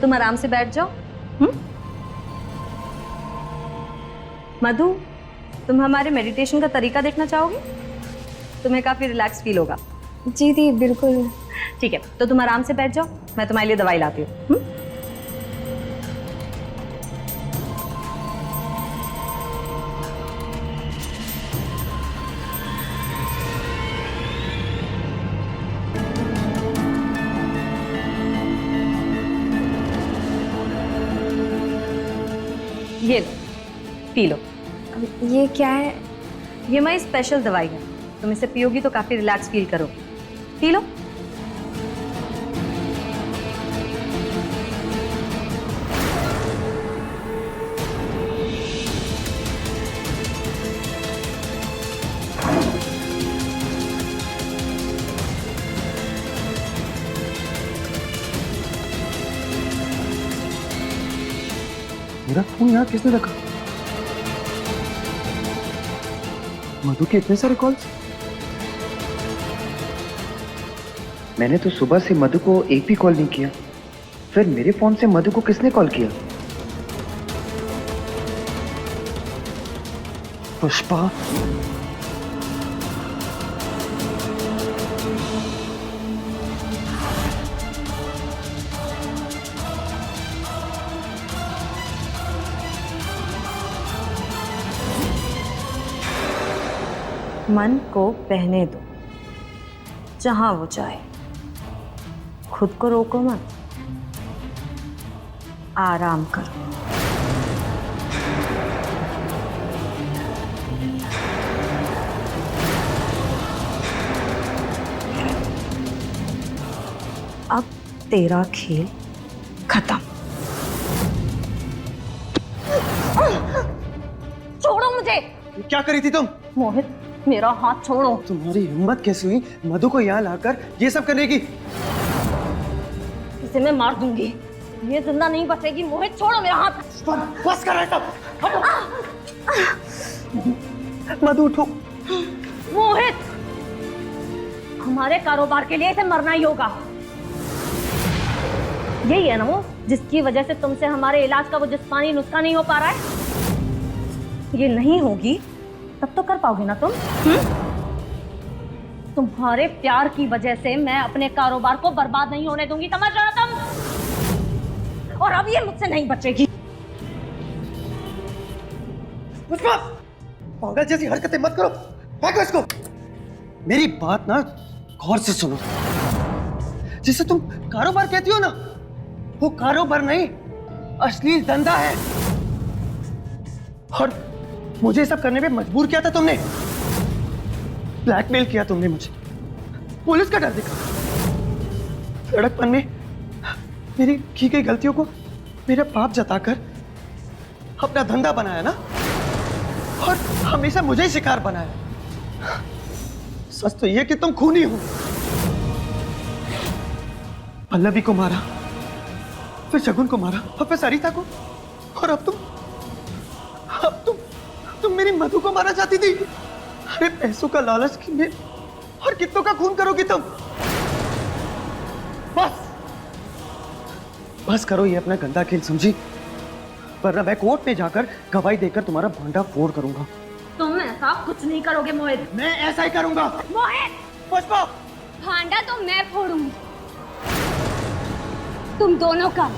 S11: तुम आराम से बैठ जाओ। मधु, तुम हमारे मेडिटेशन का तरीका देखना चाहोगे? तुम्हें काफी रिलैक्स फील होगा।
S13: जी दी, बिल्कुल।
S11: ठीक है, तो तुम आराम से बैठ जाओ, मैं तुम्हारे लिए दवाई लाती हूँ। ये लो, पी लो।
S13: ये क्या है?
S11: ये हमारी स्पेशल दवाई है, तुम इसे पियोगी तो काफी रिलैक्स फील करोगे। P low.
S12: मेरा फोन यहाँ किसने रखा? मधु के इतने सारे कॉल्स। मैंने तो सुबह से मधु को एक भी कॉल नहीं किया, फिर मेरे फोन से मधु को किसने कॉल किया? पुष्पा।
S11: मन को बहने दो, जहां वो जाए, खुद को रोको मत।
S10: आराम करो। अब तेरा खेल खत्म।
S5: छोड़ो मुझे।
S12: क्या करी थी तुम?
S5: मोहित, मेरा हाथ छोड़ो।
S12: तुम्हारी हिम्मत कैसी हुई मधु को यहाँ लाकर ये सब करने की?
S5: इसे मैं मार दूंगी, ये जिंदा नहीं बचेगी। मोहित छोड़ो मेरा हाथ।
S12: बस कर रहा था। मधु उठो।
S5: मोहित, हमारे कारोबार के लिए इसे मरना ही होगा। यही है ना वो जिसकी वजह से तुमसे हमारे इलाज का वो जिस्मानी नुस्खा नहीं हो पा रहा है। ये नहीं होगी तब तो कर पाओगे ना तुम? तुम्हारे प्यार की वजह से मैं अपने कारोबार को बर्बाद नहीं होने दूंगी, समझ रहे हो तुम? और अब ये मुझसे नहीं बचेगी।
S12: पुष्पा, पागल जैसी हरकतें मत करो, फेंको इसको। मेरी बात ना गौर से सुनो। जिसे तुम कारोबार कहती हो ना, वो कारोबार नहीं, अश्लील धंधा है। और मुझे सब करने पे मजबूर किया था तुमने, ब्लैकमेल किया तुमने मुझे, पुलिस का डर दिखा, लड़कपन में मेरी की गई गलतियों को मेरा पाप जताकर अपना धंधा बनाया ना, और हमेशा मुझे ही शिकार बनाया। सच तो ये कि तुम खूनी हो। पल्लवी को मारा, फिर शगुन को मारा, और फिर सरिता को, और अब तुम मेरी मधु को मारना चाहती थी। अरे पैसों का लालच कितने और कितनों का खून करोगी तुम? बस करो ये अपना गंदा खेल, समझी? वरना मैं कोर्ट में जाकर गवाही देकर तुम्हारा भांडा फोड़ करूंगा।
S5: तुम ऐसा कुछ नहीं करोगे मोहित।
S12: मैं ऐसा ही करूंगा।
S5: मोहित,
S12: पुष्पा,
S5: भांडा तो मैं फोड़ूंगी, तुम दोनों का।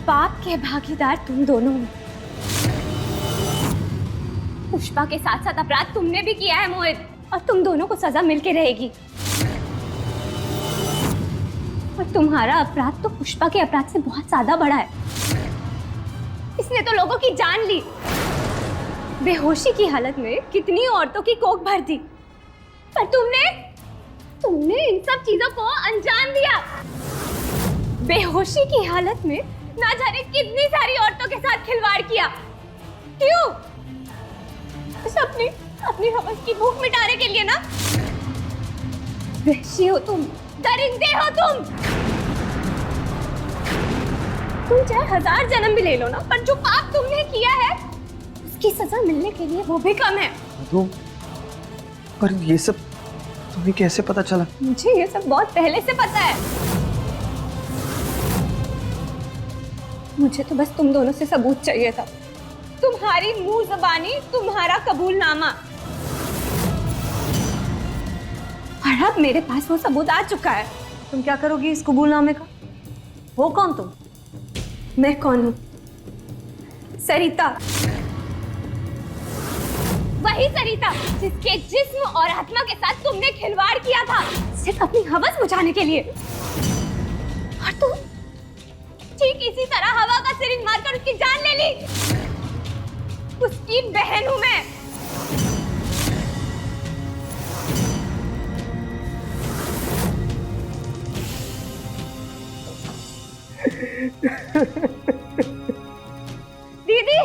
S5: पाप के भागीदार तुम दोनों हो। पुष्पा के साथ साथ अपराध तुमने भी किया है मोहित, और तुम दोनों को सजा मिलके रहेगी। और तुम्हारा अपराध तो पुष्पा के अपराध से बहुत ज्यादा बड़ा है। इसने तो लोगों की जान ली, बेहोशी की हालत में कितनी औरतों की कोख भर दी, पर तुमने इन सब चीजों को अंजाम दिया। बेहोशी की हालत में ना जाने कितनी सारी औरतों के साथ खिलवाड़ किया। क्यों? बस अपनी हवस की भूख मिटाने के लिए ना? वहशी हो तुम, दरिंदे हो तुम। तुम चाहे 1000 जन्म भी ले लो ना, पर जो पाप तुमने किया है उसकी सजा मिलने के लिए वो भी कम है।
S12: मधु, पर ये सब तुम्हें कैसे पता चला?
S5: मुझे ये सब बहुत पहले से पता है। मुझे तो बस तुम दोनों से सबूत चाहिए था, तुम्हारी मुंह ज़बानी, तुम्हारा कबूलनामा। और अब मेरे पास वो सबूत आ चुका है।
S11: तुम क्या करोगी इस कबूलनामे का? वो कौन तुम?
S5: मैं कौन हूँ? सरिता, वही सरिता जिसके जिस्म और आत्मा के साथ तुमने खिलवाड़ किया था, सिर्फ अपनी हवस बुझाने के लिए। और तुम ठीक इसी तरह हवा का सिरिंज मारकर उसकी जान ले ली। उसकी बहन हूं मैं। दीदी,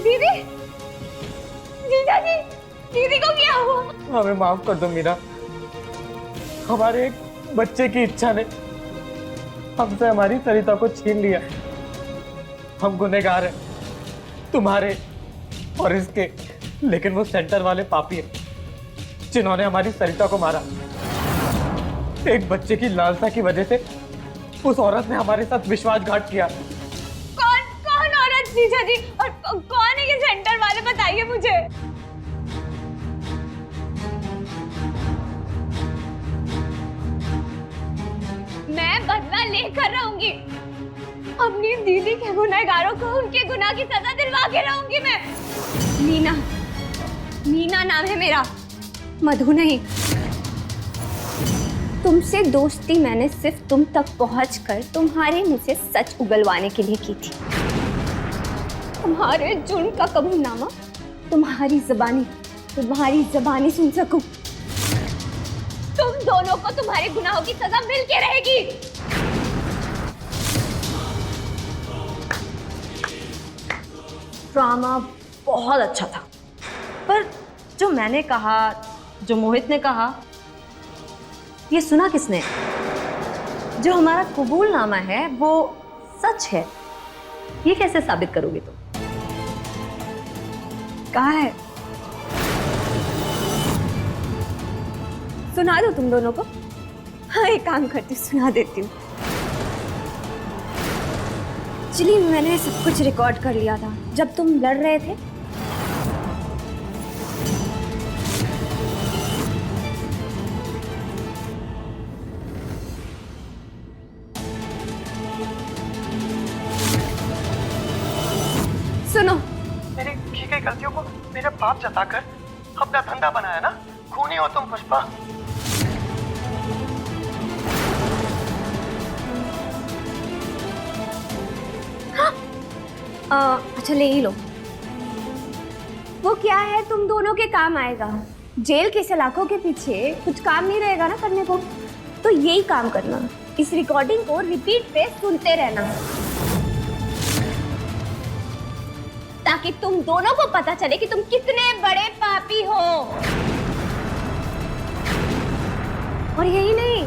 S5: दीदी, जीजा जी, दीदी को क्या हुआ?
S12: हमें माफ कर दो मीरा, हमारे एक बच्चे की इच्छा ने हमसे हमारी सरिता को छीन लिया। हम गुनहगार हैं, तुम्हारे और इसके, लेकिन वो सेंटर वाले पापी हैं जिन्होंने हमारी सरिता को मारा। एक बच्चे की लालसा की वजह से उस औरत ने हमारे साथ विश्वासघात किया।
S5: कौन औरत जीजा जी? और कौन है ये सेंटर वाले, बताइए मुझे। मैं बदला लेकर रहूंगी, अपनी दीदी के गुनहगारों को उनके गुनाह की सजा दिलवा के रहूंगी मैं। मीना
S13: नाम है मेरा, मधु नहीं। तुमसे दोस्ती मैंने सिर्फ तुम तक पहुंचकर तुम्हारे मुंह से सच उगलवाने के लिए की थी। तुम्हारे जुर्म का कबूलनामा तुम्हारी जबानी सुन सकूं। तुम दोनों को तुम्हारे गुनाहों की सजा मिल के रहेगी।
S11: ड्रामा बहुत अच्छा था, पर जो मैंने कहा, जो मोहित ने कहा, ये सुना किसने? जो हमारा कबूलनामा है वो सच है, ये कैसे साबित करोगे तुम?
S13: कहाँ है? सुना दो तुम दोनों को। हाँ, एक काम करती हूँ, सुना देती हूँ। चलिए, मैंने सब कुछ रिकॉर्ड कर लिया था जब तुम लड़ रहे थे। सुनो,
S12: मेरी की गई गलतियों को मेरे पाप जताकर अपना धंधा बनाया ना। खूनी हो तुम पुष्पा।
S13: अच्छा, ले ही लो। वो क्या है, तुम दोनों के काम आएगा। जेल के सलाखों के पीछे कुछ काम नहीं रहेगा ना करने को, तो यही काम करना। इस रिकॉर्डिंग को रिपीट पे सुनते रहना, ताकि तुम दोनों को पता चले कि तुम कितने बड़े पापी हो। और यही नहीं,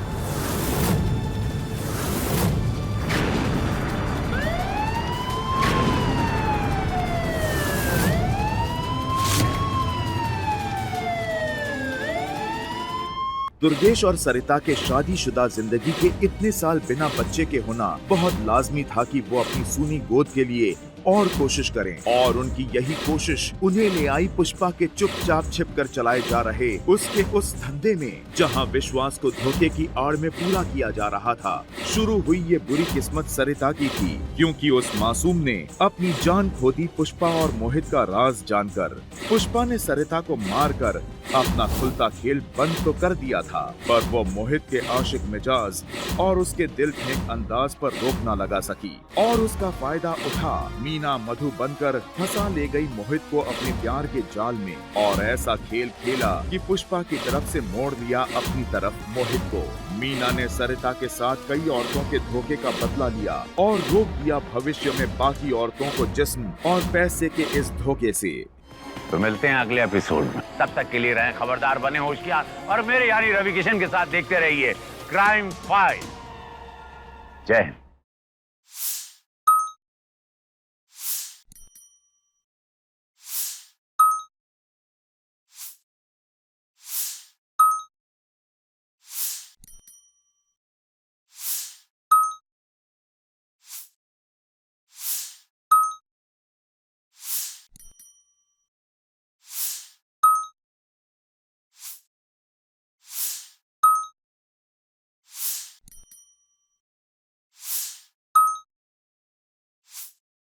S14: दुर्गेश और सरिता के शादीशुदा जिंदगी के इतने साल बिना बच्चे के होना बहुत लाजमी था कि वो अपनी सूनी गोद के लिए और कोशिश करें, और उनकी यही कोशिश उन्हें ले आई पुष्पा के चुपचाप छिपकर चलाए जा रहे उसके उस धंधे में, जहां विश्वास को धोखे की आड़ में पूरा किया जा रहा था। शुरू हुई ये बुरी किस्मत सरिता की थी, क्योंकि उस मासूम ने अपनी जान खो दी पुष्पा और मोहित का राज जानकर। पुष्पा ने सरिता को मारकर अपना खुलता खेल बंद तो कर दिया था, पर वो मोहित के आशिक मिजाज और उसके दिल फेंक अंदाज पर रोक न लगा सकी, और उसका फायदा उठा मीना मधु बनकर फंसा ले गई मोहित को अपने प्यार के जाल में, और ऐसा खेल खेला कि पुष्पा की तरफ से मोड़ लिया अपनी तरफ मोहित को। मीना ने सरिता के साथ कई औरतों के धोखे का बदला लिया और रोक दिया भविष्य में बाकी औरतों को जिस्म और पैसे के इस धोखे से।
S7: तो मिलते हैं अगले एपिसोड में, तब तक के लिए रहें खबरदार, बने होशियार, और मेरे यानी रवि किशन के साथ देखते रहिए क्राइम फाइल। जय हिंद।